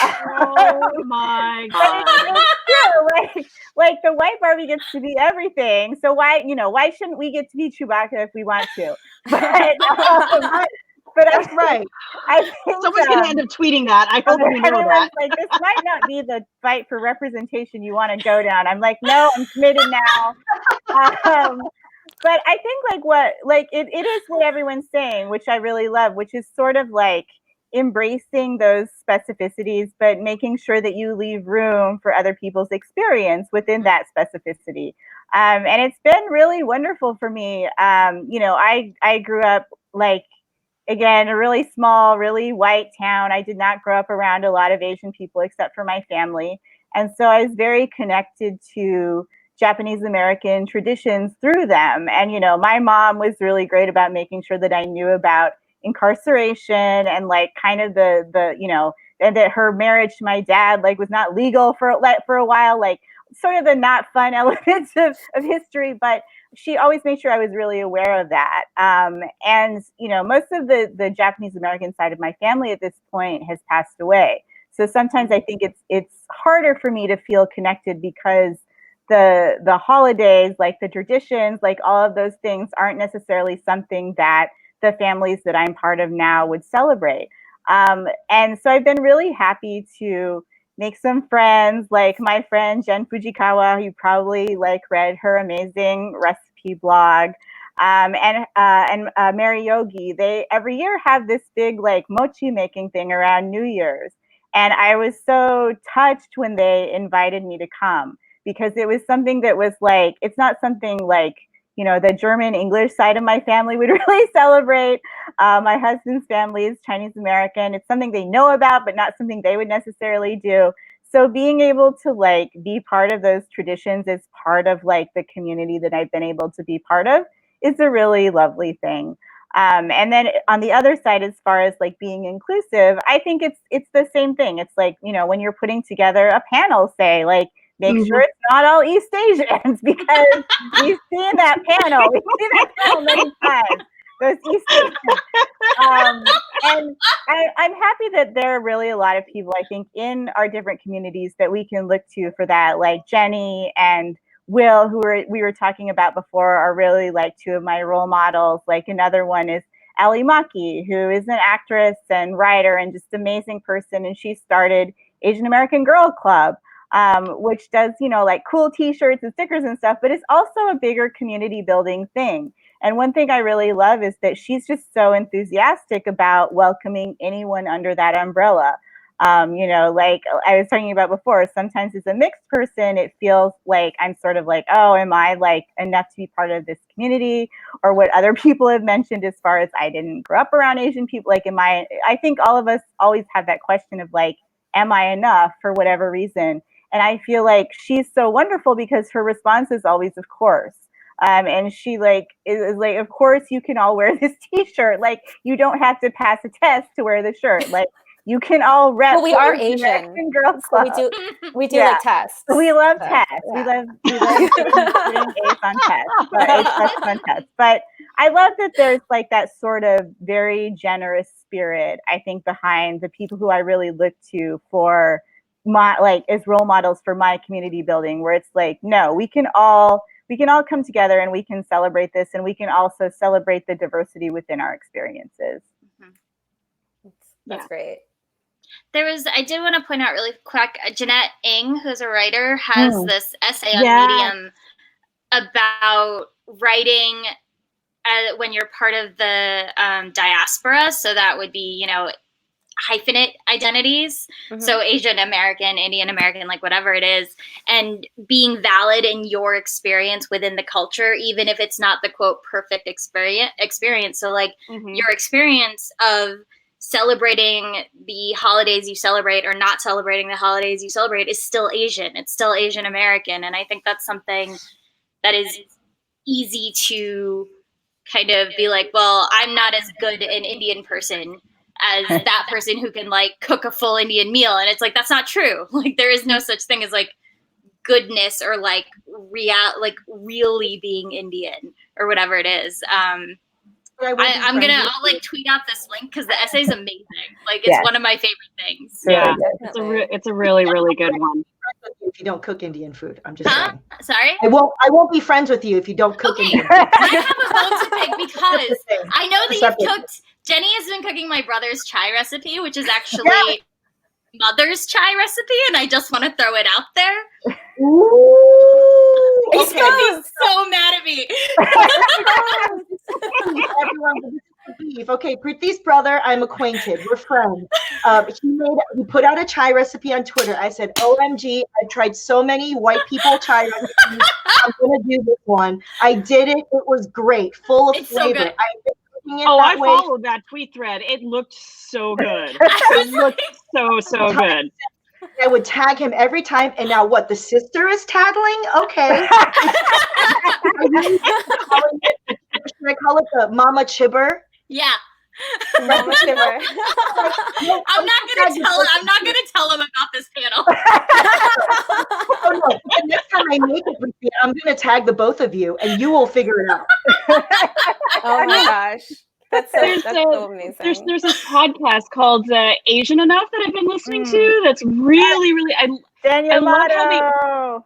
Oh my God. It's true. Like the white Barbie gets to be everything. So why shouldn't we get to be Chewbacca if we want to? But That's right. I think Someone's going to end up tweeting that. I hope you know that. Like, this might not be the fight for representation you want to go down. I'm like, no, I'm committed now. But I think it is what everyone's saying, which I really love, which is sort of like embracing those specificities, but making sure that you leave room for other people's experience within that specificity. And it's been really wonderful for me. I grew up like, again, a really small, really white town. I did not grow up around a lot of Asian people except for my family. And so I was very connected to Japanese American traditions through them. And, my mom was really great about making sure that I knew about incarceration and like kind of and that her marriage to my dad like was not legal for a while, like sort of the not fun elements of history, but she always made sure I was really aware of that. And most of the Japanese American side of my family at this point has passed away. So sometimes I think it's harder for me to feel connected because the holidays, like the traditions, like all of those things aren't necessarily something that the families that I'm part of now would celebrate. And so I've been really happy to make some friends, like my friend Jen Fujikawa. You probably like read her amazing recipe blog. And Mary Yogi, they every year have this big like mochi making thing around New Year's. And I was so touched when they invited me to come, because it was something that was like, it's not something like, the German English side of my family would really celebrate. My husband's family is Chinese American. It's something they know about, but not something they would necessarily do. So being able to like be part of those traditions as part of like the community that I've been able to be part of is a really lovely thing. And then on the other side, as far as like being inclusive, I think it's the same thing. It's like, when you're putting together a panel, say like, make sure it's not all East Asians, because we've seen that panel. We've seen that panel many times. Those East Asians. And I'm happy that there are really a lot of people, I think, in our different communities that we can look to for that, like Jenny and Will, who we were talking about before, are really like two of my role models. Like another one is Ali Maki, who is an actress and writer and just amazing person. And she started Asian American Girl Club, which does, like cool t-shirts and stickers and stuff, but it's also a bigger community building thing. And one thing I really love is that she's just so enthusiastic about welcoming anyone under that umbrella. Like I was talking about before, sometimes as a mixed person, it feels like I'm sort of like, oh, am I like enough to be part of this community? Or what other people have mentioned as far as I didn't grow up around Asian people. Like, I think all of us always have that question of like, am I enough for whatever reason? And I feel like she's so wonderful because her response is always, of course. And she is like, of course you can all wear this t-shirt. Like, you don't have to pass a test to wear the shirt. Like, you can all rep. Well, we are Asian. Girl Club. So we do like tests. We love tests. Yeah. We love putting A's on tests. But it's fun tests. But I love that there's like that sort of very generous spirit, I think, behind the people who I really look to for my, like, as role models for my community building, where it's like, no, we can all come together and we can celebrate this, and we can also celebrate the diversity within our experiences. That's great. I did want to point out really quick, Jeanette Ng, who's a writer, has this essay on Medium about writing when you're part of the diaspora. So that would be, hyphenate identities. So Asian American, Indian American, like whatever it is, and being valid in your experience within the culture, even if it's not the quote perfect experience. So like your experience of celebrating the holidays you celebrate or not celebrating the holidays you celebrate is still Asian. It's still Asian American. And I think that's something that is easy to kind of be like, well, I'm not as good an Indian person as that person who can like cook a full Indian meal. And it's like, that's not true. Like there is no such thing as like goodness or like really being Indian or whatever it is. I'll like tweet out this link because the essay is amazing. Like it's one of my favorite things. Yeah, it's a really, really good one. If you don't cook Indian food, I'm just saying. Sorry? I won't be friends with you if you don't cook Indian food. I have a bone to pick because I know that you've cooked. Jenny has been cooking my brother's chai recipe, which is actually mother's chai recipe, and I just want to throw it out there. Ooh, He's gonna be so mad at me. Okay, Preeti's brother, I'm acquainted. We're friends. He put out a chai recipe on Twitter. I said, OMG, I've tried so many white people chai recipes. I'm gonna do this one. I did it. It was great, full of flavor. So good. I followed that tweet thread. It looked so good. It looked so good. I would tag him every time, and now what? The sister is tattling? Okay. Should I call it the Mama Chibber? Yeah. Mama Chibber. I'm not gonna tell him about this panel. Oh no! The next time I make it with you, I'm gonna tag the both of you, and you will figure it out. Oh my gosh. That's so amazing. There's this podcast called Asian Enough that I've been listening to. That's really, really. Daniel love how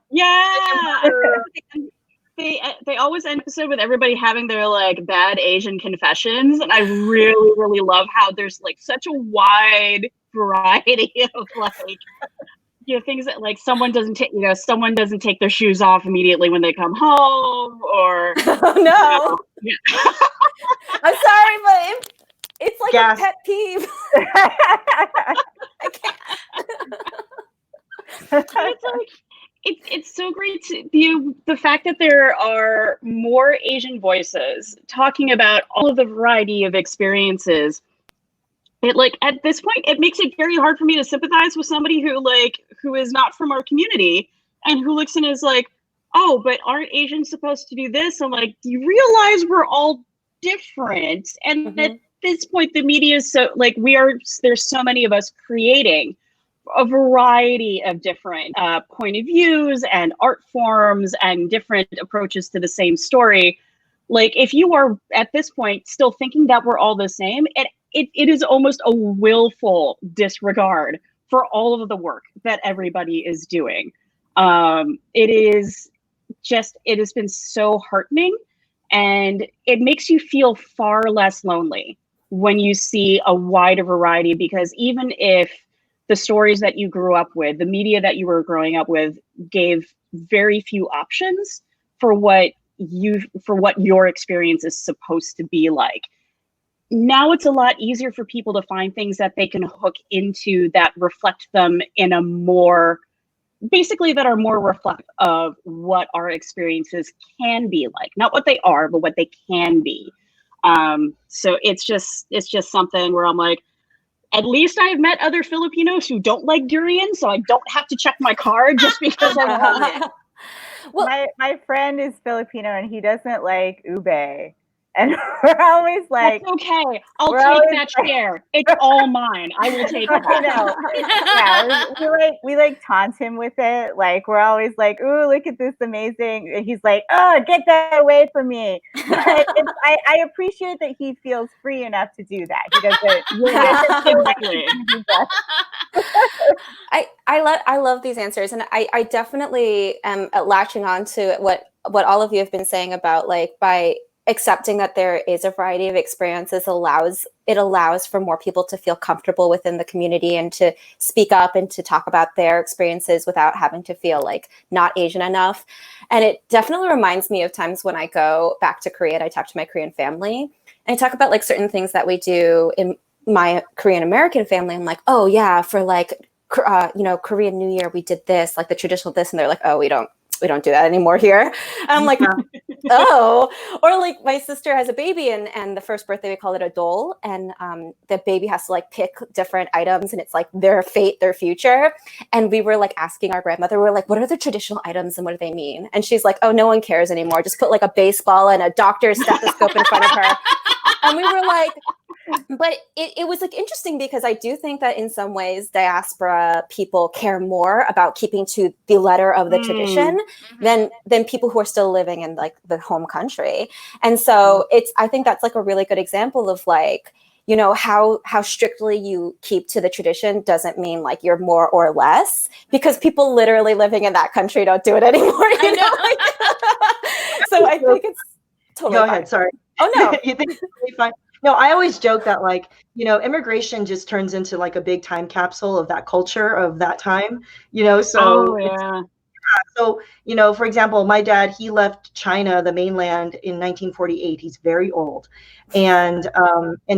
they always end episode with everybody having their like bad Asian confessions, and I really, really love how there's like such a wide variety of like things that like someone doesn't take their shoes off immediately when they come home, or I'm sorry, but it's like a pet peeve. I can't. It's like it's so great to the fact that there are more Asian voices talking about all of the variety of experiences. It like at this point it makes it very hard for me to sympathize with somebody who is not from our community and who looks and is like, oh, but aren't Asians supposed to do this? I'm like, do you realize we're all different? And at this point the media is so like there's so many of us creating a variety of different point of views and art forms and different approaches to the same story. Like if you are at this point still thinking that we're all the same, it is almost a willful disregard for all of the work that everybody is doing. It has been so heartening, and it makes you feel far less lonely when you see a wider variety, because even if the stories that you grew up with, the media that you were growing up with gave very few options for what your experience is supposed to be like. Now it's a lot easier for people to find things that they can hook into that reflect them in a more, basically that are more reflective of what our experiences can be like. Not what they are, but what they can be. So it's just something where I'm like, at least I've met other Filipinos who don't like durian, so I don't have to check my card just because I want it. Well, my friend is Filipino and he doesn't like ube. And we're always like, that's okay. I'll take that share. It's all mine. I will take it. Yeah, we like taunt him with it. Like we're always like, "Ooh, look at this amazing!" And he's like, "Oh, get that away from me!" But I appreciate that he feels free enough to do that. He doesn't. I love these answers, and I definitely am latching on to what all of you have been saying about like by accepting that there is a variety of experiences allows for more people to feel comfortable within the community and to speak up and to talk about their experiences without having to feel like not Asian enough. And it definitely reminds me of times when I go back to Korea and I talk to my Korean family and I talk about like certain things that we do my Korean American family, I'm like, oh yeah, for like, Korean New Year, we did this, like the traditional this, and they're like, oh, we don't do that anymore here. And I'm like, oh, or like my sister has a baby, and the first birthday we call it a dole, and the baby has to like pick different items, and it's like their fate, their future. And we were like asking our grandmother, we're like, what are the traditional items and what do they mean? And she's like, oh, no one cares anymore. Just put like a baseball and a doctor's stethoscope in front of her. And we were like, but it was like interesting because I do think that in some ways diaspora people care more about keeping to the letter of the tradition than people who are still living in like the home country. And so I think that's like a really good example of like, you know, how strictly you keep to the tradition doesn't mean like you're more or less, because people literally living in that country don't do it anymore, you know? So I think it's totally Go fine. ahead, sorry. Oh no. You think it's totally fine? No, I always joke that like, you know, immigration just turns into like a big time capsule of that culture of that time, you know, so so, you know, for example, my dad, he left China, the mainland, in 1948. He's very old. And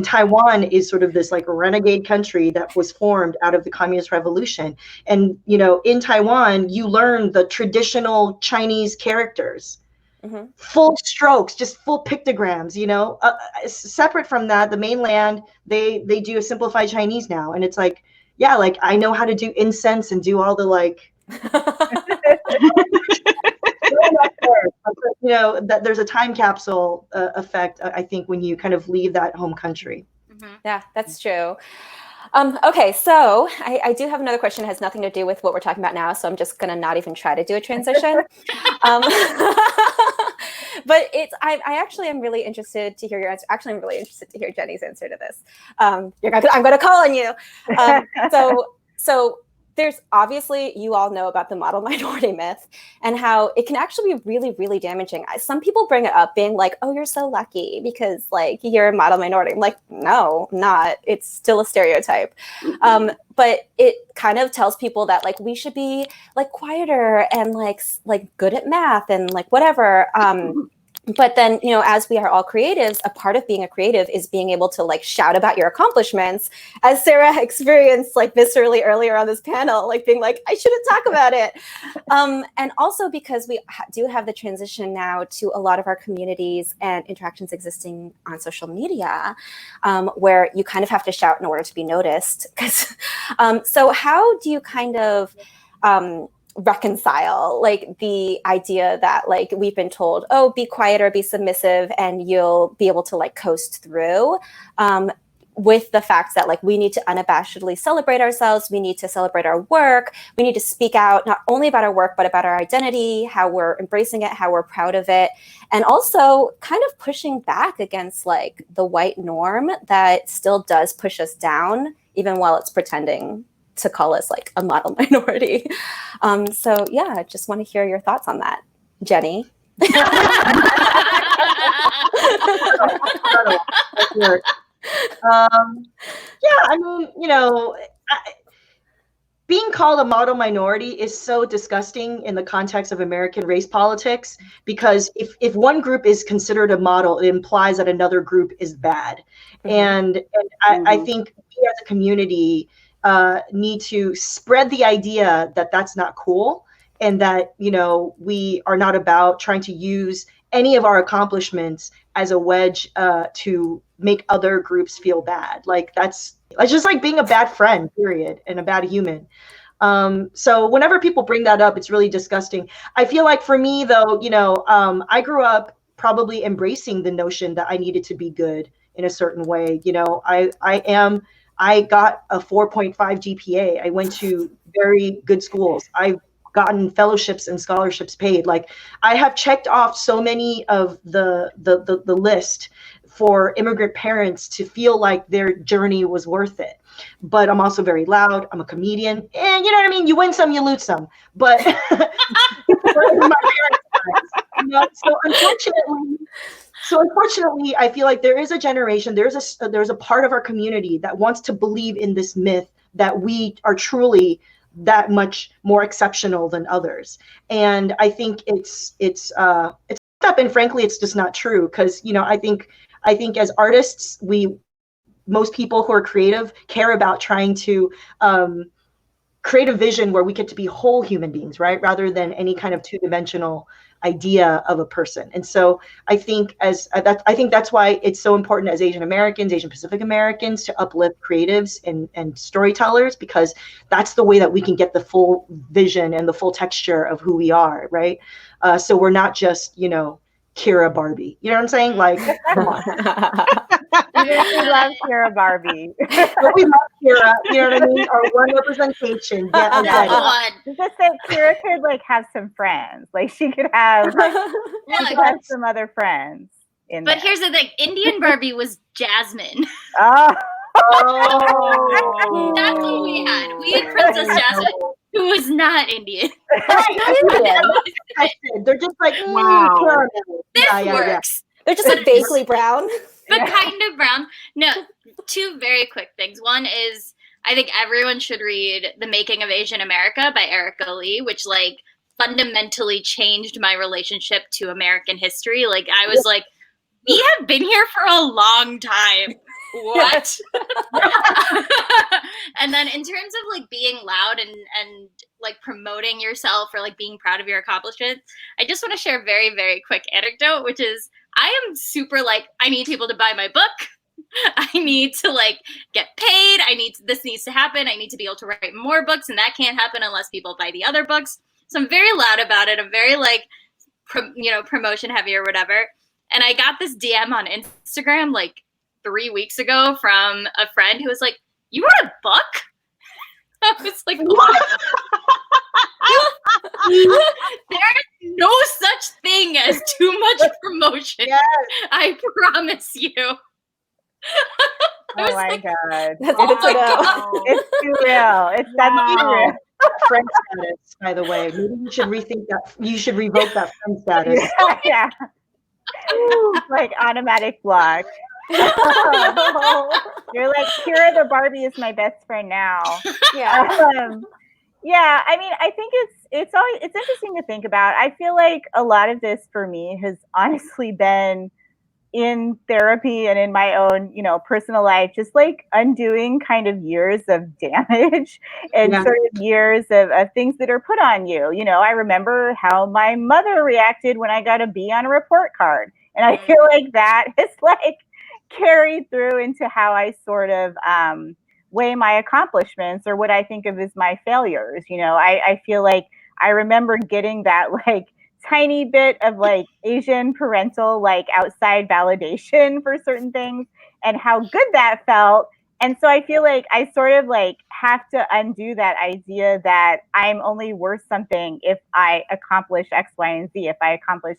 Taiwan is sort of this like renegade country that was formed out of the Communist Revolution. And, you know, in Taiwan, you learn the traditional Chinese characters. Full strokes, just full pictograms, you know. Separate from that, the mainland, they do a simplified Chinese now, and it's like, yeah, like I know how to do incense and do all the like, you know, that there's a time capsule effect, I think, when you kind of leave that home country. Yeah, that's true. Okay, so I do have another question. It has nothing to do with what we're talking about now, so I'm just gonna not even try to do a transition. But I actually am really interested to hear your answer. Actually, I'm really interested to hear Jenny's answer to this. I'm gonna call on you. So there's obviously, you all know about the model minority myth and how it can actually be really, really damaging. Some people bring it up being like, oh, you're so lucky because like you're a model minority. I'm like, no, I'm not. It's still a stereotype. But it kind of tells people that like we should be like quieter and like good at math and like whatever. But then, you know, as we are all creatives, a part of being a creative is being able to like shout about your accomplishments, as Sarah experienced like viscerally earlier on this panel, like being like, I shouldn't talk about it. And also because we do have the transition now to a lot of our communities and interactions existing on social media, where you kind of have to shout in order to be noticed. So how do you kind of reconcile like the idea that like we've been told, oh, be quiet or be submissive and you'll be able to like coast through, with the fact that like we need to unabashedly celebrate ourselves, we need to celebrate our work, we need to speak out not only about our work but about our identity, how we're embracing it, how we're proud of it, and also kind of pushing back against like the white norm that still does push us down even while it's pretending to call us like a model minority. So yeah, I just want to hear your thoughts on that, Jenny. Yeah, I mean, you know, being called a model minority is so disgusting in the context of American race politics, because if one group is considered a model, it implies that another group is bad. And I think we as a community need to spread the idea that that's not cool, and that, you know, we are not about trying to use any of our accomplishments as a wedge to make other groups feel bad. Like that's just like being a bad friend, period, and a bad human. So whenever people bring that up, it's really disgusting. I feel like for me though, you know, I grew up probably embracing the notion that I needed to be good in a certain way. You know, I got a 4.5 GPA. I went to very good schools. I've gotten fellowships and scholarships paid. Like I have checked off so many of the list for immigrant parents to feel like their journey was worth it. But I'm also very loud. I'm a comedian, and you know what I mean? You win some, you lose some. But my parents' lives, you know, so unfortunately, I feel like there is a generation, there's a part of our community that wants to believe in this myth that we are truly that much more exceptional than others. And I think it's up, and frankly, it's just not true. Because, you know, I think as artists, we most people who are creative care about trying to create a vision where we get to be whole human beings, right? Rather than any kind of two-dimensional idea of a person. And so I think I think that's why it's so important as Asian Americans, Asian Pacific Americans, to uplift creatives and storytellers, because that's the way that we can get the full vision and the full texture of who we are, right? So we're not just, Kira Barbie. You know what I'm saying? Like, come on. We love Kira Barbie. But we love Kira, you know what I mean? Our one representation. Yeah, I get it. One. Just that Kira could like have some friends. Like she could have some other friends in But there. here's the thing: Indian Barbie was Jasmine. Oh. That's what we had. We had Princess Jasmine, who was not Indian. They're just like, wow. This works. They're just like vaguely brown. But kind of brown. No, two very quick things. One is, I think everyone should read The Making of Asian America by Erica Lee, which like fundamentally changed my relationship to American history. Like I was like, we have been here for a long time. What? And then in terms of like being loud and like promoting yourself or like being proud of your accomplishments, I just want to share a very, very quick anecdote, which is I am super like, I need people to buy my book. I need to like get paid. This needs to happen. I need to be able to write more books, and that can't happen unless people buy the other books. So I'm very loud about it. I'm very like, promotion heavy or whatever. And I got this DM on Instagram like 3 weeks ago from a friend who was like, "You wrote a book?" I was like, "What?" There's no such thing as too much promotion. Yes. I promise you. Oh my God. That's good to know. It's too real. That's too real. Friend status, by the way. Maybe you should rethink that. You should revoke that friend status. Yeah. Like automatic block. You're like, Kira the Barbie is my best friend now. Yeah. Yeah, I mean, I think it's interesting to think about. I feel like a lot of this for me has honestly been in therapy and in my own, personal life, just like undoing kind of years of damage and sort of years of things that are put on you. I remember how my mother reacted when I got a B on a report card. And I feel like that has like carried through into how I sort of weigh my accomplishments or what I think of as my failures. I feel like I remember getting that like tiny bit of like Asian parental like outside validation for certain things and how good that felt. And so I feel like I sort of like have to undo that idea that I'm only worth something if I accomplish X, Y, and Z, if I accomplish,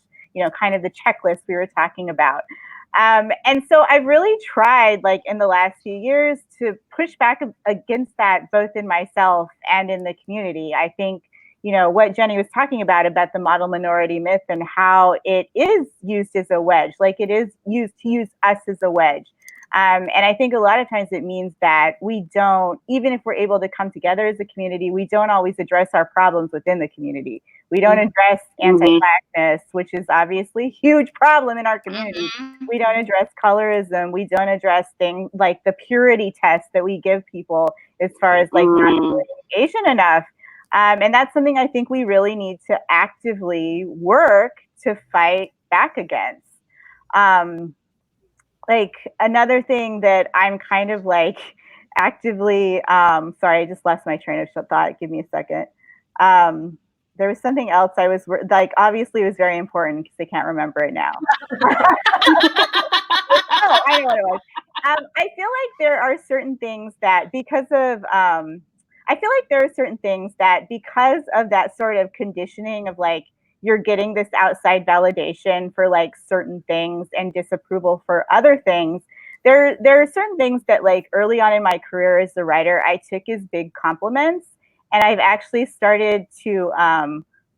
kind of the checklist we were talking about. And so I've really tried like in the last few years to push back against that, both in myself and in the community. I think, what Jenny was talking about the model minority myth and how it is used as a wedge, like it is used to use us as a wedge. And I think a lot of times it means that we don't, even if we're able to come together as a community, we don't always address our problems within the community. We don't address anti-Blackness, which is obviously a huge problem in our community. We don't address colorism. We don't address things like the purity test that we give people as far as like not Asian enough. And that's something I think we really need to actively work to fight back against. Like another thing that I'm kind of like actively, sorry, I just lost my train of thought. Give me a second. There was something else I was like, obviously it was very important because I can't remember it now. Oh, I know what it was. I feel like there are certain things that because of that sort of conditioning of like, you're getting this outside validation for like certain things and disapproval for other things. There are certain things that like early on in my career as a writer, I took as big compliments. And I've actually started to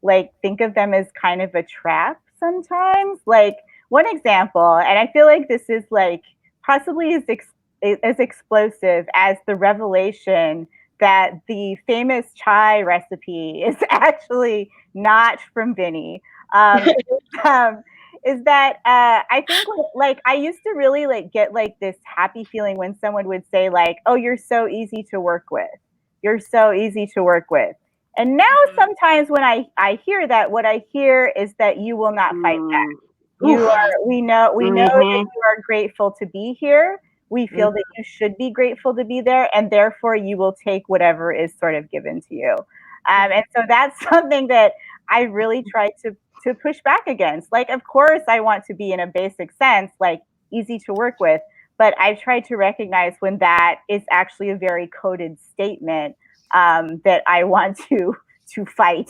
like think of them as kind of a trap sometimes. Like one example, and I feel like this is like possibly as explosive as the revelation that the famous chai recipe is actually not from Vinny. is that I think like I used to really like get like this happy feeling when someone would say like, "Oh, you're so easy to work with. You're so easy to work with." And now sometimes when I hear that, what I hear is that you will not fight back. You are we know that you are grateful to be here. We feel that you should be grateful to be there, and therefore you will take whatever is sort of given to you. And so that's something that I really try to push back against. Like, of course, I want to be in a basic sense, like easy to work with, but I've tried to recognize when that is actually a very coded statement that I want to fight.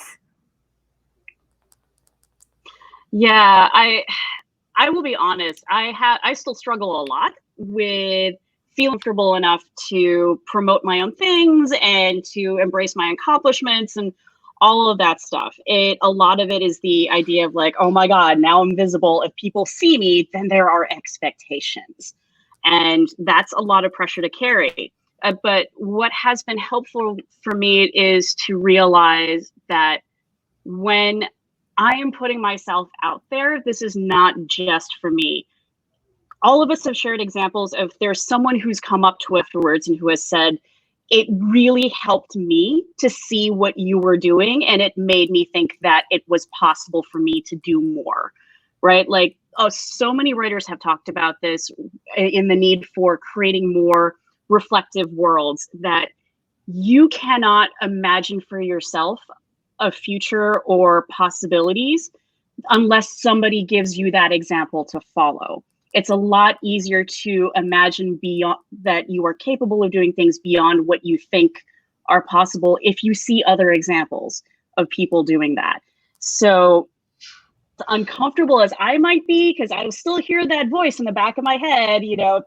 Yeah, I will be honest. I still struggle a lot with feeling comfortable enough to promote my own things and to embrace my accomplishments and all of that stuff. A lot of it is the idea of like, oh my God, now I'm visible. If people see me, then there are expectations. And that's a lot of pressure to carry. But what has been helpful for me is to realize that when I am putting myself out there, this is not just for me. All of us have shared examples of there's someone who's come up to us afterwards and who has said, it really helped me to see what you were doing, and it made me think that it was possible for me to do more, right? Like, so many writers have talked about this in the need for creating more reflective worlds, that you cannot imagine for yourself a future or possibilities unless somebody gives you that example to follow. It's a lot easier to imagine beyond that you are capable of doing things beyond what you think are possible if you see other examples of people doing that. So uncomfortable as I might be, because I will still hear that voice in the back of my head, you know,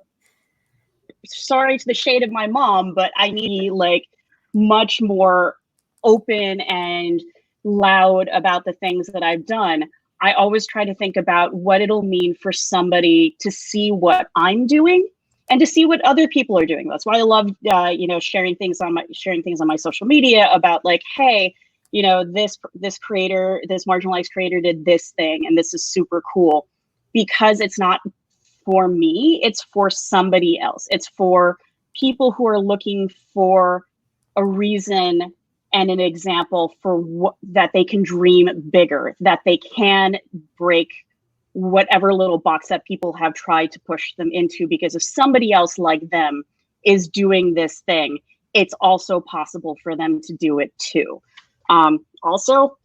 sorry to the shade of my mom, but I need like much more open and loud about the things that I've done. I always try to think about what it'll mean for somebody to see what I'm doing and to see what other people are doing. That's why I love, sharing things on my social media about like, hey, you know, this creator, this marginalized creator did this thing, and this is super cool, because it's not for me, it's for somebody else. It's for people who are looking for a reason and an example for that they can dream bigger, that they can break whatever little box that people have tried to push them into, because if somebody else like them is doing this thing, it's also possible for them to do it too. Also,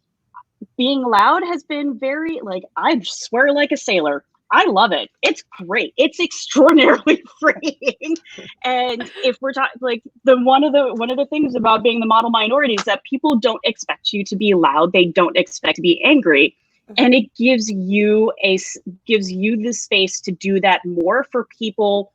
being loud has been very, like, I swear like a sailor. I love it. It's great. It's extraordinarily freeing. And if we're talking like one of the things about being the model minority is that people don't expect you to be loud. They don't expect to be angry. And it gives you the space to do that more for people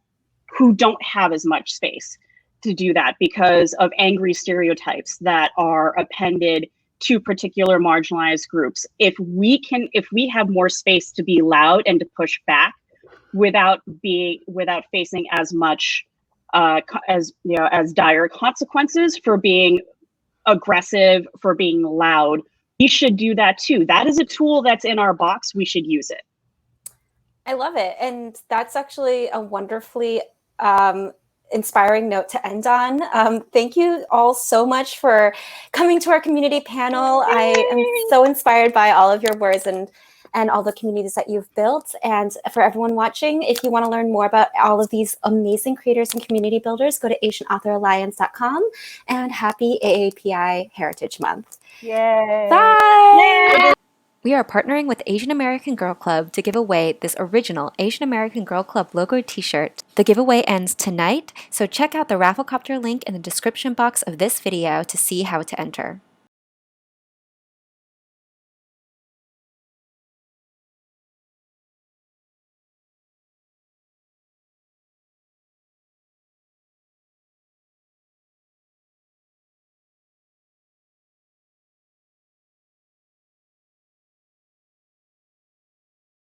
who don't have as much space to do that because of angry stereotypes that are appended to particular marginalized groups. If we have more space to be loud and to push back without facing as much as dire consequences for being aggressive, for being loud, we should do that too. That is a tool that's in our box. We should use it. I love it. And that's actually a wonderfully inspiring note to end on. Thank you all so much for coming to our community panel. I am so inspired by all of your words and all the communities that you've built. And for everyone watching, if you want to learn more about all of these amazing creators and community builders, go to AsianAuthorAlliance.com, and happy AAPI Heritage Month. Yay. Bye. Yay. We are partnering with Asian American Girl Club to give away this original Asian American Girl Club logo t-shirt. The giveaway ends tonight, so check out the Rafflecopter link in the description box of this video to see how to enter.